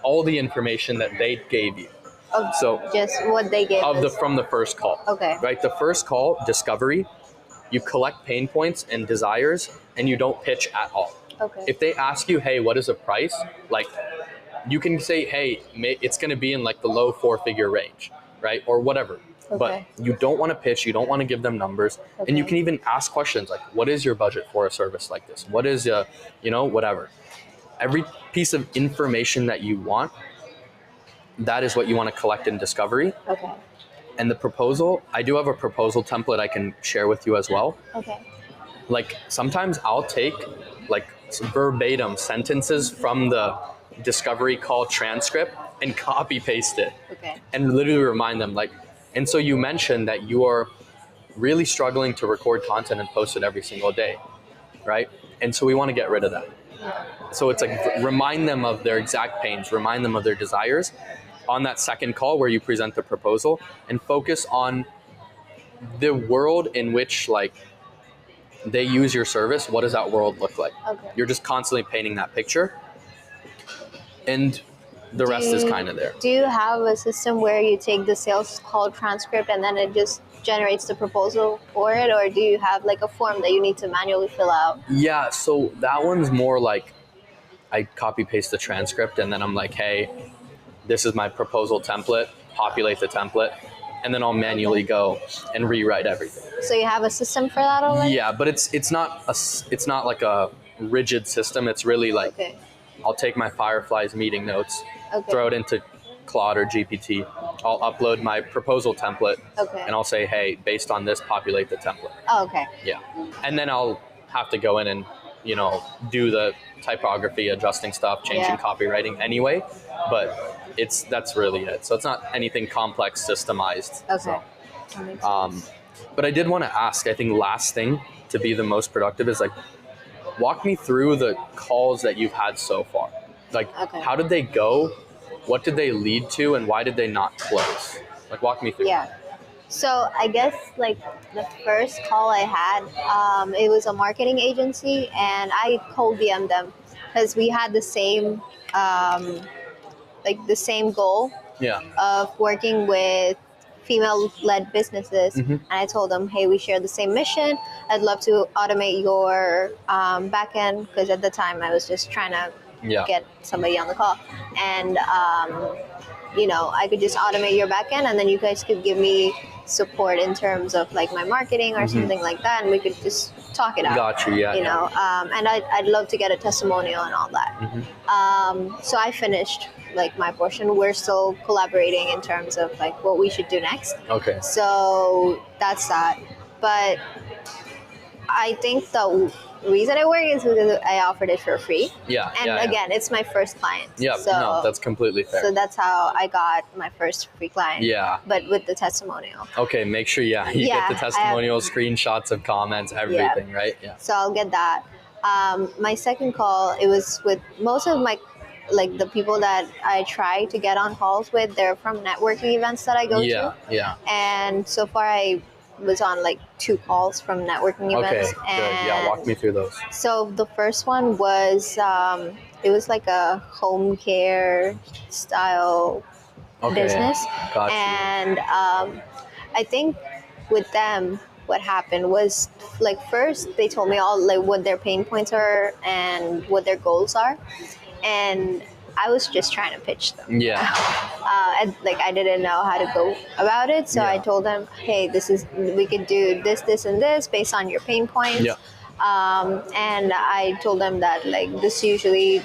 Speaker 1: all the information that they gave you.
Speaker 2: Of
Speaker 1: So
Speaker 2: just what they gave us.
Speaker 1: from the first call.
Speaker 2: Okay.
Speaker 1: Right? The first call, discovery, you collect pain points and desires and you don't pitch at all.
Speaker 2: Okay.
Speaker 1: If they ask you, hey, what is the price? Like, you can say, hey, it's going to be in like the low 4-figure range, right? Or whatever.
Speaker 2: Okay.
Speaker 1: But you don't want to pitch, you don't want to give them numbers. And you
Speaker 2: Okay.
Speaker 1: can even ask questions like, what is your budget for a service like this? What is, whatever. Every piece of information that you want, that is what you want to collect in discovery.
Speaker 2: Okay.
Speaker 1: And the proposal, I do have a proposal template I can share with you as well.
Speaker 2: Okay.
Speaker 1: Like sometimes I'll take like verbatim sentences from the discovery call transcript and copy paste it
Speaker 2: Okay.
Speaker 1: and literally remind them like, and so you mentioned that you are really struggling to record content and post it every single day, right? And so we want to get rid of that. So it's like remind them of their exact pains, remind them of their desires on that second call where you present the proposal and focus on the world in which like they use your service. What does that world look like?
Speaker 2: Okay.
Speaker 1: You're just constantly painting that picture and the rest is kind of there.
Speaker 2: Do you have a system where you take the sales call transcript and then it just generates the proposal for it, or do you have like a form that you need to manually fill out?
Speaker 1: Yeah, so that one's more like I copy paste the transcript and then I'm like, hey, this is my proposal template, populate the template, and then I'll manually go and rewrite everything.
Speaker 2: So you have a system for that already?
Speaker 1: Yeah, but it's not like a rigid system. It's really like
Speaker 2: Okay.
Speaker 1: I'll take my Fireflies meeting notes,
Speaker 2: Okay.
Speaker 1: throw it into Claude or GPT. I'll upload my proposal template
Speaker 2: Okay.
Speaker 1: and I'll say, hey, based on this, populate the template.
Speaker 2: Oh, okay.
Speaker 1: Yeah. And then I'll have to go in and, do the typography, adjusting stuff, changing
Speaker 2: Yeah.
Speaker 1: copywriting anyway. But that's really it. So it's not anything complex, systemized.
Speaker 2: Okay.
Speaker 1: So,
Speaker 2: That makes sense.
Speaker 1: but I did want to ask, I think last thing to be the most productive is like, walk me through the calls that you've had so far. Like,
Speaker 2: Okay.
Speaker 1: how did they go? What did they lead to? And why did they not close? Like, walk me through.
Speaker 2: Yeah. So I guess like the first call I had, it was a marketing agency, and I cold DM'd them because we had the same, the same goal
Speaker 1: Yeah.
Speaker 2: of working with female-led businesses.
Speaker 1: Mhm.
Speaker 2: And I told them, hey, we share the same mission. I'd love to automate your back end, because at the time I was just trying to get somebody on the call. And I could just automate your backend, and then you guys could give me support in terms of like my marketing or something like that, and we could just talk it out.
Speaker 1: Gotcha. Yeah.
Speaker 2: And I'd love to get a testimonial and all that. So I finished like my portion. We're still collaborating in terms of like what we should do next.
Speaker 1: Okay.
Speaker 2: So that's that. But I think the reason it worked is because I offered it for free.
Speaker 1: Yeah.
Speaker 2: And again, it's my first client.
Speaker 1: Yeah.
Speaker 2: So,
Speaker 1: no, that's completely fair.
Speaker 2: So that's how I got my first free client.
Speaker 1: Yeah.
Speaker 2: But with the testimonial.
Speaker 1: Okay, make sure, you get the testimonials, screenshots of comments, everything, right? Yeah.
Speaker 2: So I'll get that. My second call, it was with most of my, like the people that I try to get on calls with, they're from networking events that I go to.
Speaker 1: Yeah.
Speaker 2: And so far I was on like 2 calls from networking events.
Speaker 1: Okay, good. Yeah, walk me through those.
Speaker 2: So the first one was, it was like a home care style business.
Speaker 1: Gotcha.
Speaker 2: And I think with them, what happened was like first they told me all like what their pain points are and what their goals are, and I was just trying to pitch them.
Speaker 1: Yeah.
Speaker 2: I didn't know how to go about it, so I told them, hey, we could do this and this based on your pain points.
Speaker 1: Yeah.
Speaker 2: And I told them that like this usually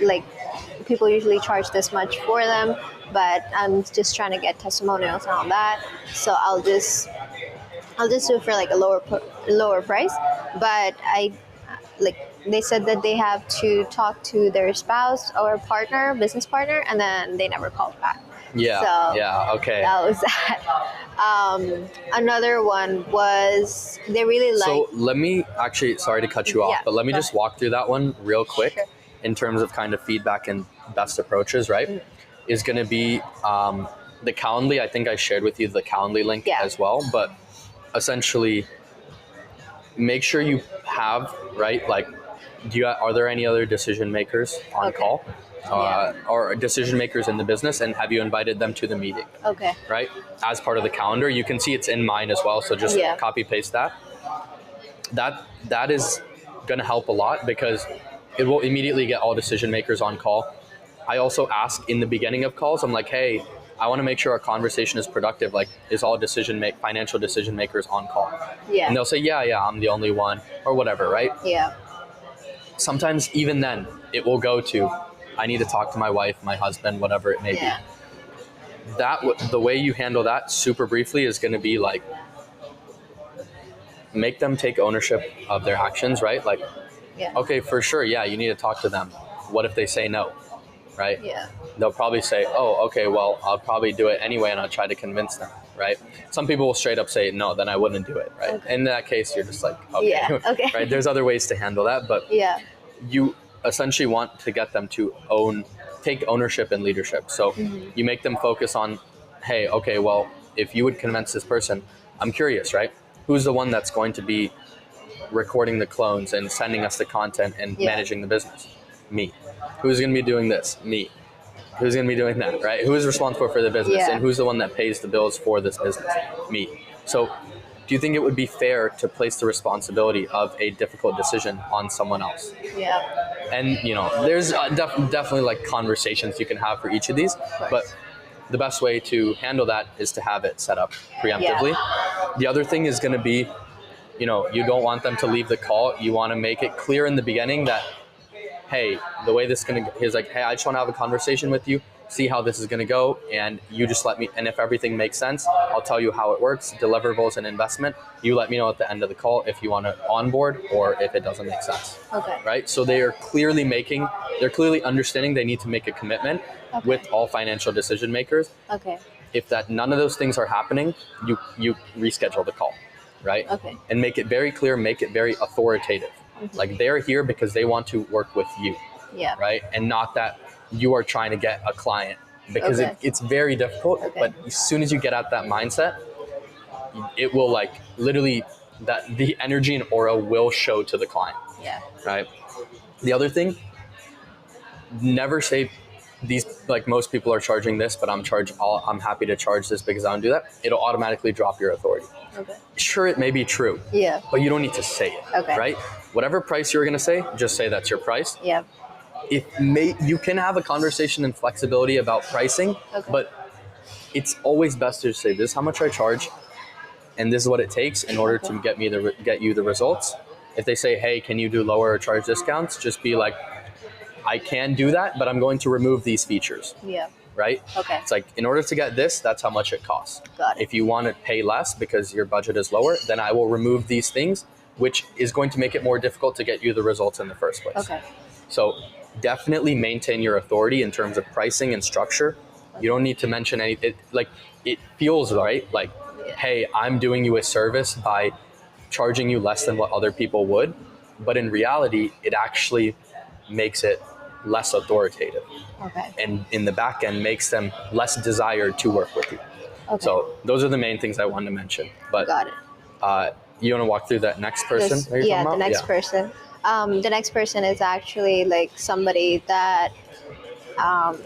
Speaker 2: like people usually charge this much for them, but I'm just trying to get testimonials and all that, so I'll just do it for like a lower price. But they said that they have to talk to their spouse or business partner, and then they never called back.
Speaker 1: Yeah.
Speaker 2: So
Speaker 1: yeah. Okay.
Speaker 2: that was that. Another one was they really liked.
Speaker 1: So let me actually, sorry to cut you off, but let me just walk through that one real quick.
Speaker 2: Sure.
Speaker 1: In terms of kind of feedback and best approaches, right? Is going to be the Calendly. I think I shared with you the Calendly link as well, but essentially make sure you have, right? Like, are there any other decision makers on call? Or decision makers in the business, and have you invited them to the meeting?
Speaker 2: Okay.
Speaker 1: Right? As part of the calendar. You can see it's in mine as well, so just copy paste that. That is going to help a lot because it will immediately get all decision makers on call. I also ask in the beginning of calls, I'm like, hey, I want to make sure our conversation is productive. Like, is all financial decision makers on call?
Speaker 2: Yeah.
Speaker 1: And they'll say, yeah, I'm the only one, or whatever, right?
Speaker 2: Yeah.
Speaker 1: Sometimes even then, it will go to, I need to talk to my wife, my husband, whatever it may be. The way you handle that super briefly is going to be like, make them take ownership of their actions, right? Like, okay, for sure, you need to talk to them. What if they say no, right?
Speaker 2: Yeah.
Speaker 1: They'll probably say, oh, okay, well, I'll probably do it anyway, and I'll try to convince them, right? Some people will straight up say, no, then I wouldn't do it, right?
Speaker 2: Okay.
Speaker 1: In that case, you're just like, okay, right? There's other ways to handle that, but you essentially want to get them to take ownership and leadership. So you make them focus on, hey, okay, well, if you would convince this person, I'm curious, right? Who's the one that's going to be recording the clones and sending us the content and managing the business? Me. Who's going to be doing this? Me. Who's going to be doing that, right? Who is responsible for the business and who's the one that pays the bills for this business? Me. So do you think it would be fair to place the responsibility of a difficult decision on someone else?
Speaker 2: Yeah.
Speaker 1: And, there's definitely like conversations you can have for each of these, but the best way to handle that is to have it set up preemptively. Yeah. The other thing is going to be, you don't want them to leave the call. You want to make it clear in the beginning that, hey, the way this is going to, he's like, hey, I just want to have a conversation with you, see how this is going to go, and you just let me, and if everything makes sense, I'll tell you how it works, deliverables and investment. You let me know at the end of the call if you want to onboard or if it doesn't make sense.
Speaker 2: Okay.
Speaker 1: Right? So they're clearly understanding they need to make a commitment with all financial decision makers.
Speaker 2: Okay.
Speaker 1: If none of those things are happening, you reschedule the call, right?
Speaker 2: Okay.
Speaker 1: And make it very clear, make it very authoritative. Like, they're here because they want to work with you. Yeah. Right? And not that you are trying to get a client, because it's very difficult. But as soon as you get at that mindset, it will like literally that the energy and aura will show to the client. Yeah. Right. The other thing, never say these, like, most people are charging this, but I'm happy to charge this because I don't do that. It'll automatically drop your authority. Okay. Sure, it may be true. Yeah. But you don't need to say it. Okay. Right? Whatever price you're going to say, just say that's your price. Yeah. you can have a conversation and flexibility about pricing, but it's always best to say, this is how much I charge, and this is what it takes in order to get you the results. If they say, hey, can you do lower or charge discounts, just be like, I can do that, but I'm going to remove these features.
Speaker 2: Yeah.
Speaker 1: Right?
Speaker 2: Okay.
Speaker 1: It's like, in order to get this, that's how much it costs.
Speaker 2: Got it.
Speaker 1: If you want to pay less because your budget is lower, then I will remove these things, which is going to make it more difficult to get you the results in the first place.
Speaker 2: Okay.
Speaker 1: So definitely maintain your authority in terms of pricing and structure. You don't need to mention anything. Like, it feels right. Like, hey, I'm doing you a service by charging you less than what other people would. But in reality, it actually makes it less authoritative.
Speaker 2: Okay.
Speaker 1: And in the back end makes them less desired to work with you.
Speaker 2: Okay.
Speaker 1: So those are the main things I wanted to mention. But
Speaker 2: got it.
Speaker 1: You want to walk through that next person?
Speaker 2: Yeah, the next person. The next person is actually like somebody that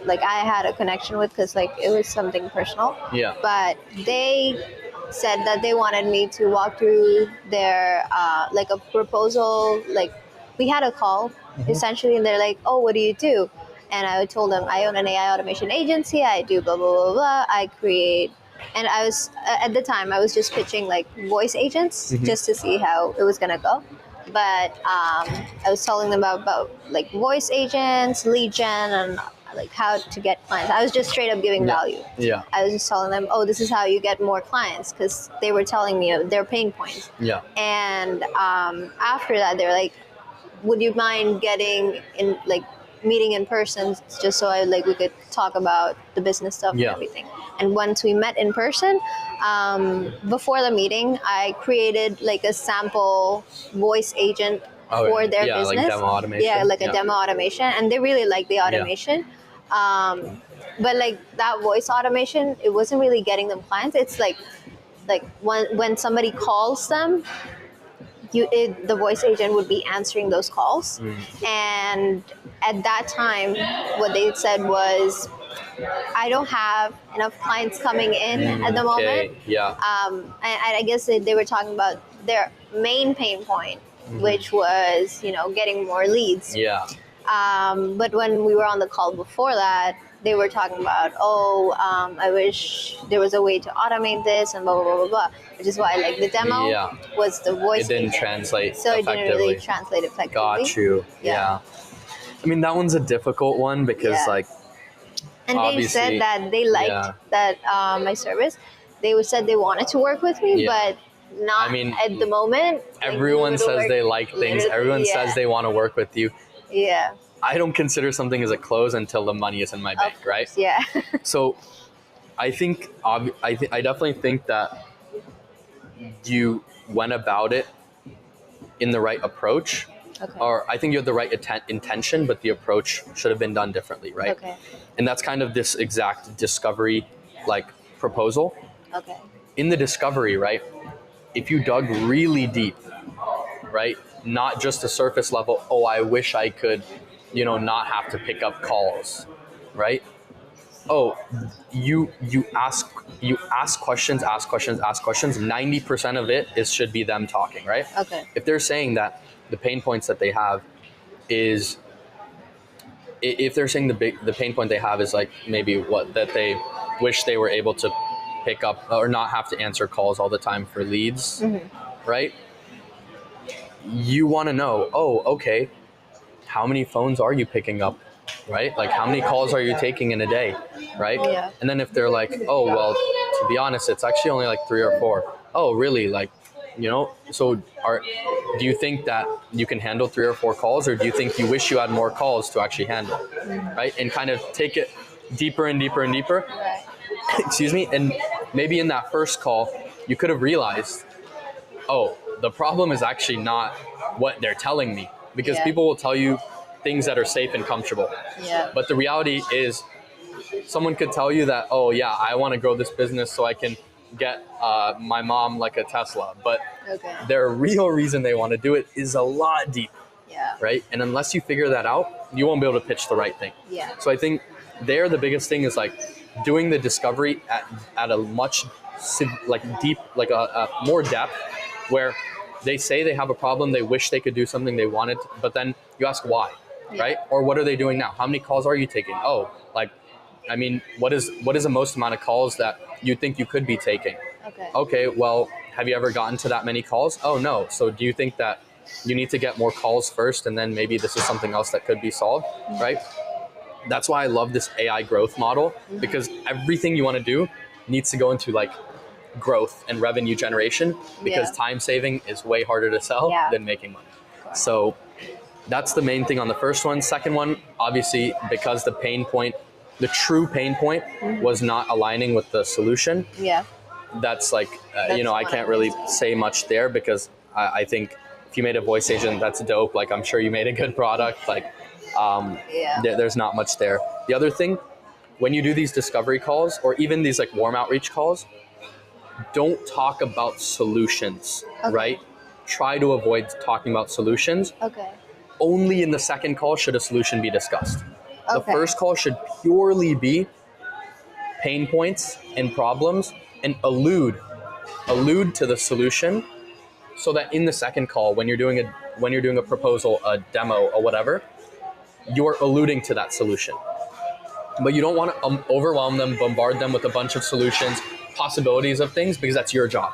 Speaker 2: like I had a connection with, because like it was something personal.
Speaker 1: Yeah.
Speaker 2: But they said that they wanted me to walk through their like a proposal. Like, we had a call essentially, and they're like, oh, what do you do? And I told them, I own an AI automation agency. I do blah blah blah blah. I create, and I was at the time I was just pitching like voice agents just to see how it was gonna go. But I was telling them about like voice agents, lead gen, and like how to get clients. I was just straight up giving value.
Speaker 1: Yeah.
Speaker 2: I was just telling them, oh, this is how you get more clients, because they were telling me their pain points.
Speaker 1: Yeah.
Speaker 2: And after that, they're like, would you mind getting in, like, meeting in person, just so we could talk about the business stuff and everything. And once we met in person, before the meeting, I created like a sample voice agent for their business.
Speaker 1: Like demo automation.
Speaker 2: Yeah, like a demo automation, and they really liked the automation. But like that voice automation, it wasn't really getting them clients. It's like when somebody calls them, the voice agent would be answering those calls. And at that time, what they said was, I don't have enough clients coming in at the moment.
Speaker 1: Yeah.
Speaker 2: And I guess they were talking about their main pain point, which was, getting more leads.
Speaker 1: Yeah.
Speaker 2: But when we were on the call before that, they were talking about, I wish there was a way to automate this and blah, blah, blah, blah, blah, which is why like the demo was the voice.
Speaker 1: It didn't
Speaker 2: agent.
Speaker 1: translate
Speaker 2: So
Speaker 1: effectively.
Speaker 2: It didn't really translate effectively.
Speaker 1: Got you. Yeah. I mean, that one's a difficult one because
Speaker 2: and they said that they liked that my service. They said they wanted to work with me, but not at the moment.
Speaker 1: Everyone says they like things. Everyone says they want to work with you.
Speaker 2: Yeah.
Speaker 1: I don't consider something as a close until the money is in my bank, right?
Speaker 2: Yeah.
Speaker 1: So I think, I definitely think that you went about it in the right approach.
Speaker 2: Okay.
Speaker 1: Or I think you had the right intention, but the approach should have been done differently, right?
Speaker 2: Okay.
Speaker 1: And that's kind of this exact discovery like proposal.
Speaker 2: Okay.
Speaker 1: In the discovery, right? If you dug really deep, right? Not just the surface level, I wish I could, not have to pick up calls, right? You ask questions. 90% of it should be them talking, right?
Speaker 2: Okay.
Speaker 1: If they're saying that the pain points that they have is, if they're saying the pain point they have is like maybe that they wish they were able to pick up or not have to answer calls all the time for leads, right? You want to know, okay, how many phones are you picking up, right? Like, how many calls are you taking in a day, right?
Speaker 2: Yeah.
Speaker 1: And then if they're like, well, to be honest, it's actually only like 3 or 4. Oh, really? Like, so do you think that you can handle 3 or 4 calls, or do you think you wish you had more calls to actually handle, right? And kind of take it deeper and deeper and deeper.
Speaker 2: Right.
Speaker 1: Excuse me. And maybe in that first call, you could have realized, the problem is actually not what they're telling me, because people will tell you things that are safe and comfortable.
Speaker 2: Yeah.
Speaker 1: But the reality is, someone could tell you that, I want to grow this business so I can get my mom like a Tesla. But their real reason they want to do it is a lot deeper.
Speaker 2: Yeah.
Speaker 1: Right? And unless you figure that out, you won't be able to pitch the right thing.
Speaker 2: Yeah.
Speaker 1: So I think the biggest thing is like doing the discovery at a much deep, like a more depth, where they say they have a problem, they wish they could do something they wanted, but then you ask why. right? Or what are they doing now? How many calls are you taking? Oh, like, I mean, what is the most amount of calls that you think you could be taking?
Speaker 2: Okay.
Speaker 1: Okay, well, have you ever gotten to that many calls? Oh, no. So do you think that you need to get more calls first and then maybe this is something else that could be solved, right? That's why I love this AI growth model, because everything you want to do needs to go into like growth and revenue generation, because time saving is way harder to sell than making money. So that's the main thing on the first one. Second one, obviously, because the true pain point was not aligning with the solution. That's like, I can't really say much there, because I think if you made a voice agent, that's dope. Like, I'm sure you made a good product. Like, there's not much there. The other thing, when you do these discovery calls or even these like warm outreach calls, don't talk about solutions, right? Try to avoid talking about solutions. Only in the second call should a solution be discussed. The first call should purely be pain points and problems, and allude to the solution, so that in the second call, when you're doing a proposal, a demo, or whatever, you're alluding to that solution. But you don't want to overwhelm them, bombard them with a bunch of solutions, possibilities of things, because that's your job.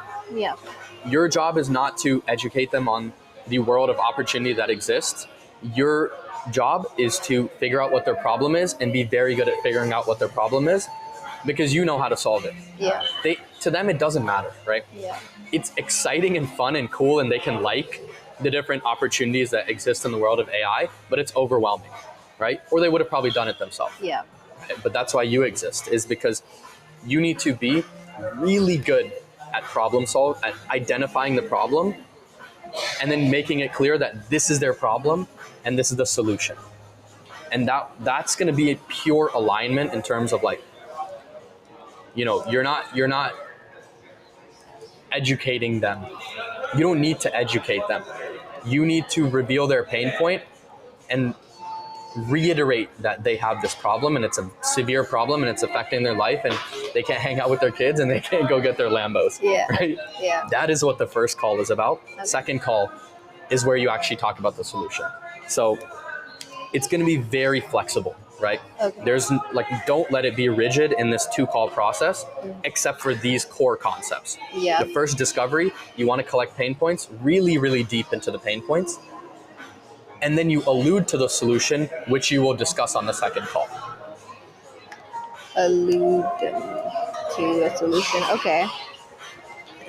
Speaker 1: Your job is not to educate them on the world of opportunity that exists. Your job is to figure out what their problem is and be very good at figuring out what their problem is, because you know how to solve it. To them, it doesn't matter, right? It's exciting and fun and cool, and they can like the different opportunities that exist in the world of AI, but it's overwhelming, right? Or they would have probably done it themselves. But that's why you exist, is because you need to be really good at at identifying the problem, and then making it clear that this is their problem and this is the solution. And that's going to be a pure alignment in terms of like, you're not educating them. You don't need to educate them. You need to reveal their pain point and reiterate that they have this problem, and it's a severe problem, and it's affecting their life, and they can't hang out with their kids, and they can't go get their Lambos. Right? That is what the first call is about. Second call is where you actually talk about the solution. So it's going to be very flexible, right? There's like, don't let it be rigid in this 2-call process, except for these core concepts. The first discovery, you want to collect pain points, really, really deep into the pain points. And then you allude to the solution, which you will discuss on the second call.
Speaker 2: Allude to a solution. Okay.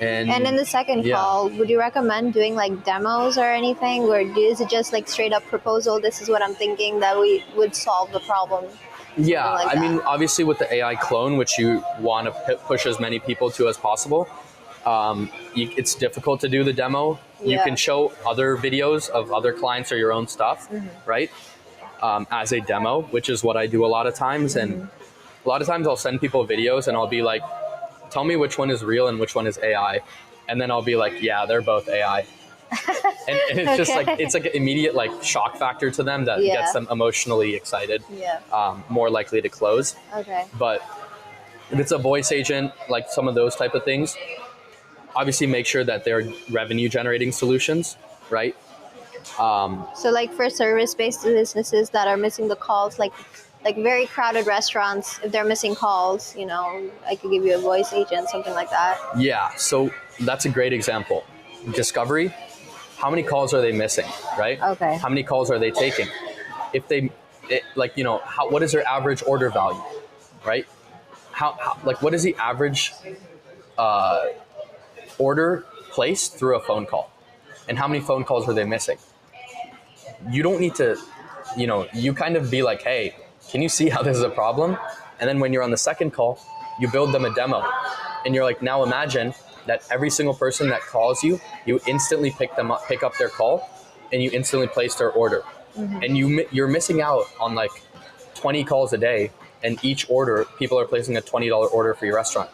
Speaker 2: And in the second call, would you recommend doing like demos or anything? Or is it just like straight up proposal? This is what I'm thinking that we would solve the problem.
Speaker 1: I mean, obviously with the AI clone, which you want to push as many people to as possible, it's difficult to do the demo. You can show other videos of other clients or your own stuff, right? As a demo, which is what I do a lot of times. And a lot of times I'll send people videos and I'll be like, tell me which one is real and which one is AI. And then I'll be like, yeah, they're both AI. and it's just like, it's like an immediate like shock factor to them that gets them emotionally excited, more likely to close. But if it's a voice agent, like some of those type of things, obviously make sure that they're revenue generating solutions, right?
Speaker 2: So like for service-based businesses that are missing the calls, like very crowded restaurants, if they're missing calls, I could give you a voice agent, something like that.
Speaker 1: Yeah, so that's a great example. Discovery, how many calls are they missing, right? How many calls are they taking? If what is their average order value, right? What is the average order placed through a phone call, and how many phone calls were they missing? You don't need to, you kind of be like, hey, can you see how this is a problem? And then when you're on the second call, you build them a demo, and you're like, now imagine that every single person that calls you, you instantly pick up their call, and you instantly place their order. And you're missing out on like 20 calls a day, and each order, people are placing a $20 order for your restaurant.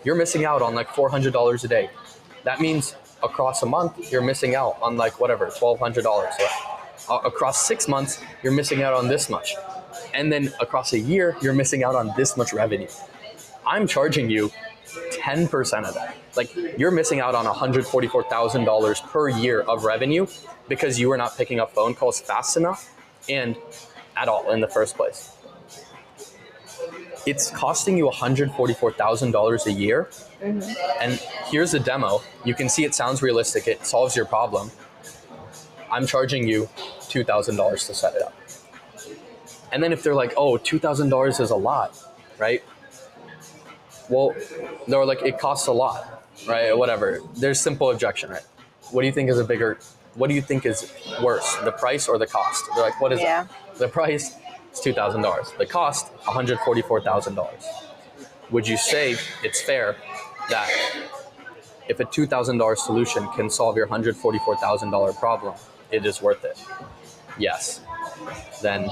Speaker 1: You're missing out on like $400 a day. That means across a month, you're missing out on like whatever, $1,200. So across 6 months, you're missing out on this much. And then across a year, you're missing out on this much revenue. I'm charging you 10% of that. Like, you're missing out on $144,000 per year of revenue because you are not picking up phone calls fast enough and at all in the first place. It's costing you $144,000 a year. And here's a demo. You can see it sounds realistic. It solves your problem. I'm charging you $2,000 to set it up. And then if they're like, oh, $2,000 is a lot, right? Well, they're like, it costs a lot, right? Or whatever. There's simple objection, right? What do you think is worse, the price or the cost? They're like, what is it? The price is $2,000. The cost, $144,000. Would you say it's fair that if a $2,000 solution can solve your $144,000 problem, it is worth it? Yes. Then,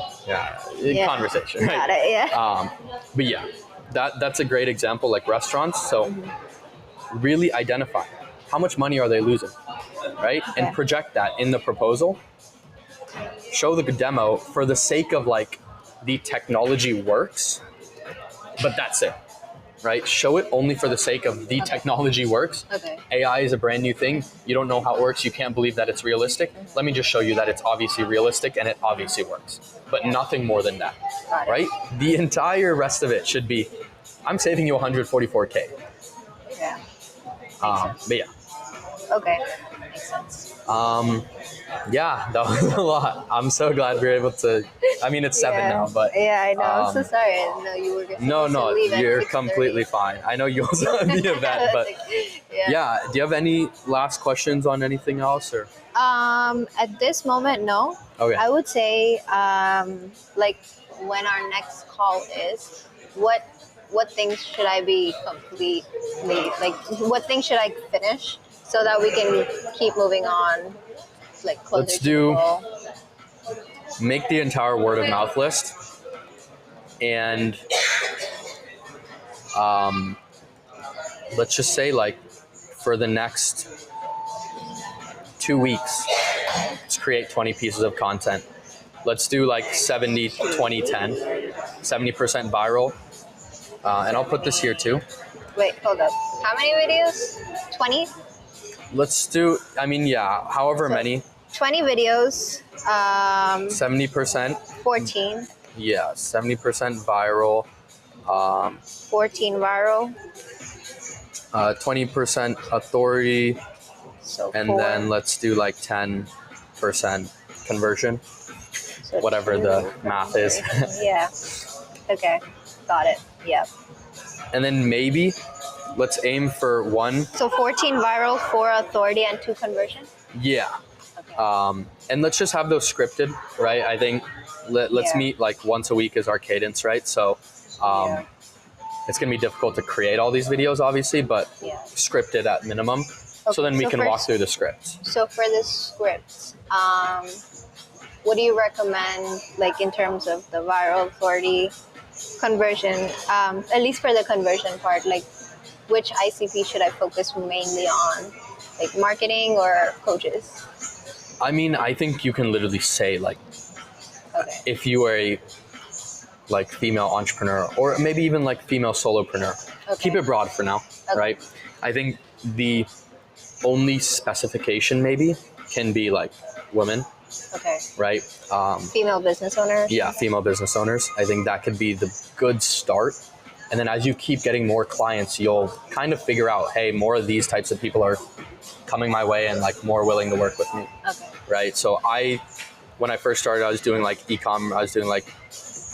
Speaker 1: conversation, right?
Speaker 2: Got it, yeah.
Speaker 1: But yeah, that's a great example, like restaurants. So really identify how much money are they losing, right?
Speaker 2: Okay.
Speaker 1: And project that in the proposal. Show the demo for the sake of like the technology works, but that's it, right? Show it only for the sake of the technology works.
Speaker 2: Okay.
Speaker 1: AI is a brand new thing. You don't know how it works. You can't believe that it's realistic. Let me just show you that it's obviously realistic and it obviously works, but nothing more than that, right? The entire rest of it should be, I'm saving you 144K.
Speaker 2: Yeah.
Speaker 1: But yeah.
Speaker 2: Okay. Makes sense.
Speaker 1: Yeah, that was a lot. I'm so glad we were able to. I mean, it's 7 now, but
Speaker 2: yeah, I know. I'm so sorry. I didn't know you were going
Speaker 1: no,
Speaker 2: leave at
Speaker 1: you're
Speaker 2: 6:30.
Speaker 1: completely fine. I know you also have the event, but yeah. Do you have any last questions on anything else, or?
Speaker 2: At this moment, no.
Speaker 1: Okay.
Speaker 2: I would say, like when our next call is, what things should I be completely, like what things should I finish so that we can keep moving on, like closer
Speaker 1: Let's
Speaker 2: to
Speaker 1: do-
Speaker 2: the goal?
Speaker 1: Make the entire word of mouth list, and let's just say like for the next 2 weeks, let's create 20 pieces of content. Let's do like 70, 20, 10, 70% viral. And I'll put this here too.
Speaker 2: Wait, hold up. How many videos? 20?
Speaker 1: Let's do, however many.
Speaker 2: 20 videos.
Speaker 1: 70%.
Speaker 2: 14.
Speaker 1: Yeah, 70% viral.
Speaker 2: 14 viral.
Speaker 1: 20% authority.
Speaker 2: So
Speaker 1: And
Speaker 2: 4.
Speaker 1: then let's do like 10% conversion,
Speaker 2: So
Speaker 1: whatever
Speaker 2: 2.
Speaker 1: the math is.
Speaker 2: Yeah. Okay. Got it. Yeah.
Speaker 1: And then maybe let's aim for 1.
Speaker 2: So 14 viral, 4 authority, and 2 conversion?
Speaker 1: Yeah.
Speaker 2: Okay.
Speaker 1: And let's just have those scripted, right? I think let's meet like once a week as our cadence, right? So it's going to be difficult to create all these videos, obviously, but scripted at minimum.
Speaker 2: Okay,
Speaker 1: So then we can walk through the scripts.
Speaker 2: So for the scripts, what do you recommend, like in terms of the viral authority conversion, at least for the conversion part, like which ICP should I focus mainly on, like marketing or coaches?
Speaker 1: I mean, I think you can literally say like, if you are a like female entrepreneur or maybe even like female solopreneur, keep it broad for now, right? I think the only specification maybe can be like women, right?
Speaker 2: Female business owners?
Speaker 1: Yeah, female business owners. I think that could be the good start. And then as you keep getting more clients, you'll kind of figure out, hey, more of these types of people are coming my way and like more willing to work with me. Right? So when I first started, I was doing like e-com, I was doing like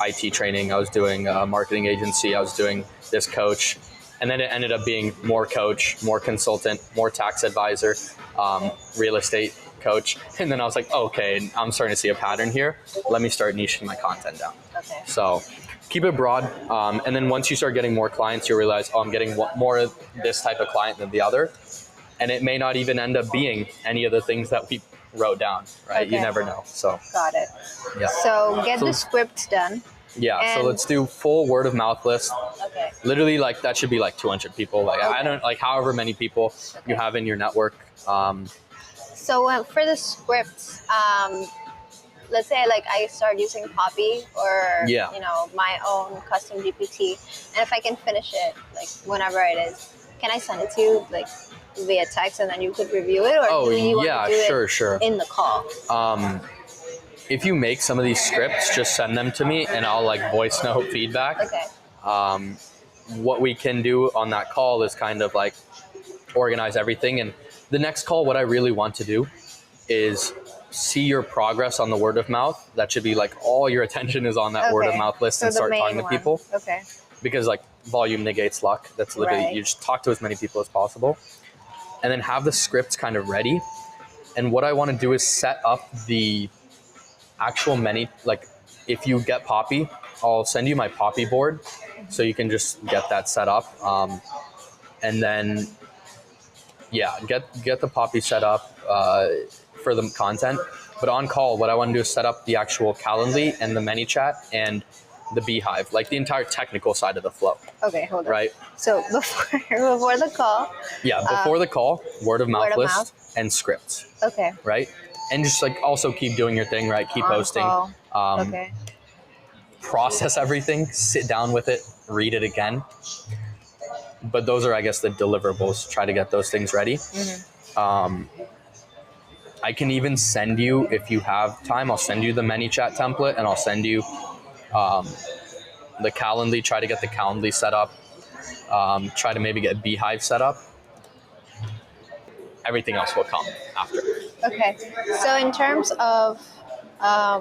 Speaker 1: IT training, I was doing a marketing agency, I was doing this coach. And then it ended up being more coach, more consultant, more tax advisor, real estate coach. And then I was like, okay, I'm starting to see a pattern here. Let me start niching my content down. So keep it broad. And then once you start getting more clients, you realize, I'm getting more of this type of client than the other. And it may not even end up being any of the things that we wrote down, right? You never know. So
Speaker 2: got it.
Speaker 1: Yeah.
Speaker 2: So get the scripts done.
Speaker 1: Yeah. So let's do full word of mouth list.
Speaker 2: Okay.
Speaker 1: Literally, like that should be like 200 people. Like I don't like however many people you have in your network.
Speaker 2: So for the scripts, let's say like I start using Poppy or you know, my own custom GPT, and if I can finish it like whenever it is, can I send it to you like via text and then you could review it, or do you want to do it in the call?
Speaker 1: if you make some of these scripts, just send them to me and I'll like voice note feedback.
Speaker 2: Okay.
Speaker 1: What we can do on that call is kind of like organize everything. And the next call, what I really want to do is see your progress on the word of mouth. That should be like all your attention is on that word of mouth list, and start talking to people.
Speaker 2: Okay.
Speaker 1: Because like volume negates luck. That's literally,
Speaker 2: Right.
Speaker 1: you just talk to as many people as possible. And then have the scripts kind of ready. And what I want to do is set up the actual many, like if you get Poppy, I'll send you my Poppy board so you can just get that set up. And then, yeah, get the Poppy set up for the content. But on call, what I want to do is set up the actual Calendly and the ManyChat and the Beehive, like the entire technical side of the flow.
Speaker 2: Okay, hold on.
Speaker 1: Right?
Speaker 2: So before the call.
Speaker 1: Yeah, before the call, word of mouth list
Speaker 2: mouth.
Speaker 1: and scripts.
Speaker 2: Okay.
Speaker 1: Right? And just like also keep doing your thing, right? Keep
Speaker 2: On
Speaker 1: posting.
Speaker 2: call.
Speaker 1: Um,
Speaker 2: Okay.
Speaker 1: Process everything, sit down with it, read it again. But those are, I guess, the deliverables. Try to get those things ready. I can even send you, if you have time, I'll send you the ManyChat template and I'll send you the Calendly. Try to get the Calendly set up. Try to maybe get Beehive set up. Everything else will come after.
Speaker 2: Okay. So in terms of a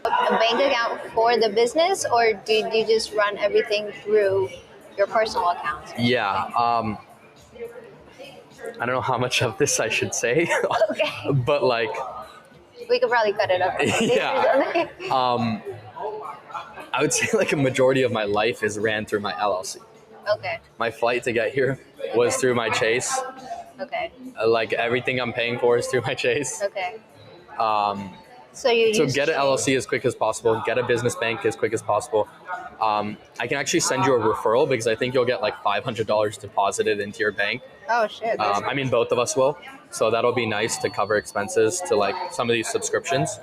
Speaker 2: bank account for the business, or did you just run everything through your personal account?
Speaker 1: Yeah. I don't know how much of this I should say,
Speaker 2: Okay.
Speaker 1: but like,
Speaker 2: We could probably cut it up.
Speaker 1: Yeah. I would say like a majority of my life is ran through my LLC.
Speaker 2: Okay.
Speaker 1: My flight to get here was through my Chase.
Speaker 2: Okay.
Speaker 1: Like everything I'm paying for is through my Chase.
Speaker 2: Okay.
Speaker 1: So
Speaker 2: use
Speaker 1: get an LLC as quick as possible. Get a business bank as quick as possible. I can actually send you a referral because I think you'll get like $500 deposited into your bank.
Speaker 2: Oh shit.
Speaker 1: I mean, both of us will. So that'll be nice to cover expenses to like some of these subscriptions.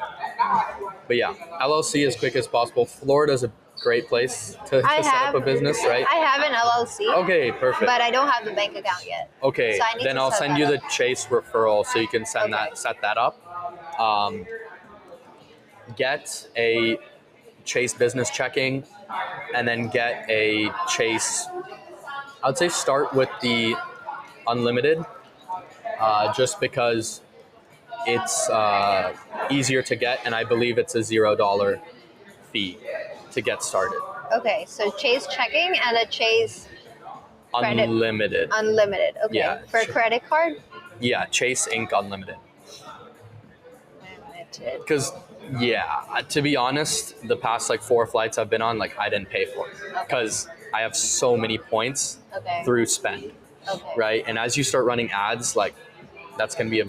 Speaker 1: But yeah, LLC as quick as possible. Florida's a great place to set up a business, right?
Speaker 2: I have an LLC.
Speaker 1: Okay, perfect.
Speaker 2: But I don't have the bank account yet.
Speaker 1: Okay,
Speaker 2: So I need
Speaker 1: then
Speaker 2: to
Speaker 1: I'll
Speaker 2: set
Speaker 1: send
Speaker 2: that
Speaker 1: you
Speaker 2: up.
Speaker 1: the Chase referral so you can send
Speaker 2: Okay.
Speaker 1: set that up. Get a Chase business checking, and then get a Chase. I'd say start with the unlimited, just because it's easier to get, and I believe it's a $0 fee to get started.
Speaker 2: Okay, so Chase checking and a Chase Credit.
Speaker 1: Unlimited.
Speaker 2: unlimited. Okay.
Speaker 1: Yeah,
Speaker 2: For
Speaker 1: sure.
Speaker 2: credit card?
Speaker 1: Yeah, Chase Inc. Unlimited.
Speaker 2: Unlimited.
Speaker 1: Because, yeah, to be honest, the past like 4 flights I've been on, like I didn't pay for it because I have so many points
Speaker 2: Okay.
Speaker 1: through spend,
Speaker 2: Okay.
Speaker 1: right? And as you start running ads, like that's gonna be a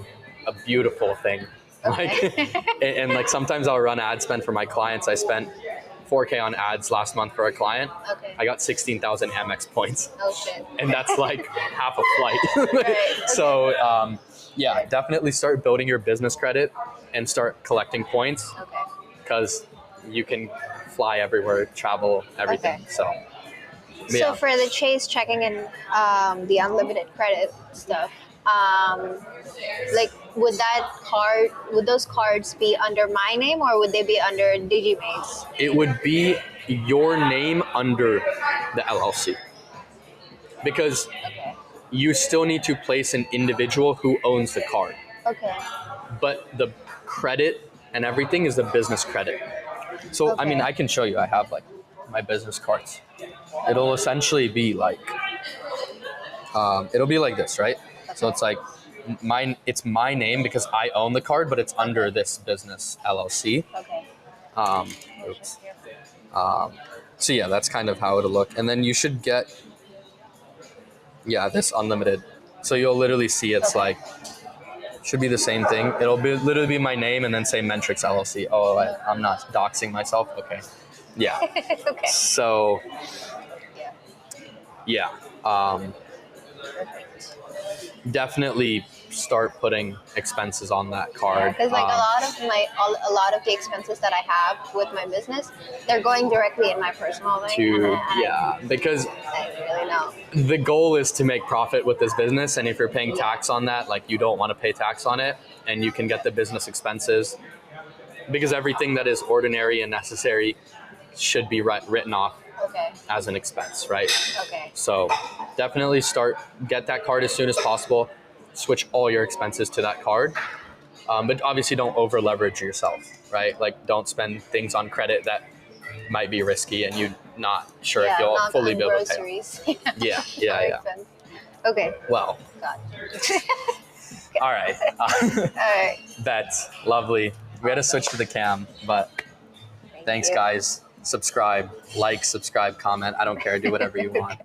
Speaker 1: beautiful thing.
Speaker 2: Okay.
Speaker 1: Like, and like sometimes I'll run ad spend for my clients. I spent $4K on ads last month for a client.
Speaker 2: Okay.
Speaker 1: I got 16,000 Amex points,
Speaker 2: Oh shit.
Speaker 1: and that's like half a flight.
Speaker 2: Right.
Speaker 1: So yeah, definitely start building your business credit and start collecting points,
Speaker 2: Okay.
Speaker 1: because you can fly everywhere, travel, everything.
Speaker 2: Okay.
Speaker 1: So
Speaker 2: So
Speaker 1: yeah.
Speaker 2: for the Chase checking and the unlimited credit stuff, like would those cards be under my name or would they be under Digimaze?
Speaker 1: It would be your name under the LLC, because
Speaker 2: Okay.
Speaker 1: you still need to place an individual who owns the card,
Speaker 2: Okay.
Speaker 1: but the credit and everything is the business credit. So I mean,
Speaker 2: Okay.
Speaker 1: I can show you. I have like my business cards. It'll essentially be like it'll be like this, right? So it's like it's my name because I own the card, but it's under this business LLC.
Speaker 2: Okay.
Speaker 1: Oops. So yeah, that's kind of how it'll look. And then you should get, yeah, this unlimited. So you'll literally see it's
Speaker 2: Okay.
Speaker 1: like, should be the same thing. It'll be literally be my name and then say Mentrix LLC. Oh, I'm not doxing myself. Okay. Yeah.
Speaker 2: Okay.
Speaker 1: So
Speaker 2: Yeah.
Speaker 1: yeah,
Speaker 2: Perfect.
Speaker 1: definitely start putting expenses on that card.
Speaker 2: Because like a lot of the expenses that I have with my business, they're going directly in my personal bank.
Speaker 1: Because
Speaker 2: I really know.
Speaker 1: the goal is to make profit with this business, and if you're paying tax on that, like you don't want to pay tax on it, and you can get the business expenses because everything that is ordinary and necessary should be written off
Speaker 2: Okay.
Speaker 1: as an expense, right?
Speaker 2: Okay.
Speaker 1: So definitely get that card as soon as possible. Switch all your expenses to that card. But obviously don't over leverage yourself, right? Like don't spend things on credit that might be risky and you're not sure if you'll
Speaker 2: not
Speaker 1: fully
Speaker 2: on
Speaker 1: be able to pay.
Speaker 2: groceries.
Speaker 1: Yeah,
Speaker 2: That
Speaker 1: yeah.
Speaker 2: makes sense. Okay.
Speaker 1: Well,
Speaker 2: Got
Speaker 1: all right.
Speaker 2: All right.
Speaker 1: That's lovely. We had to switch to the cam, but thanks,
Speaker 2: you.
Speaker 1: guys. Subscribe, like, subscribe, comment. I don't care. Do whatever you want.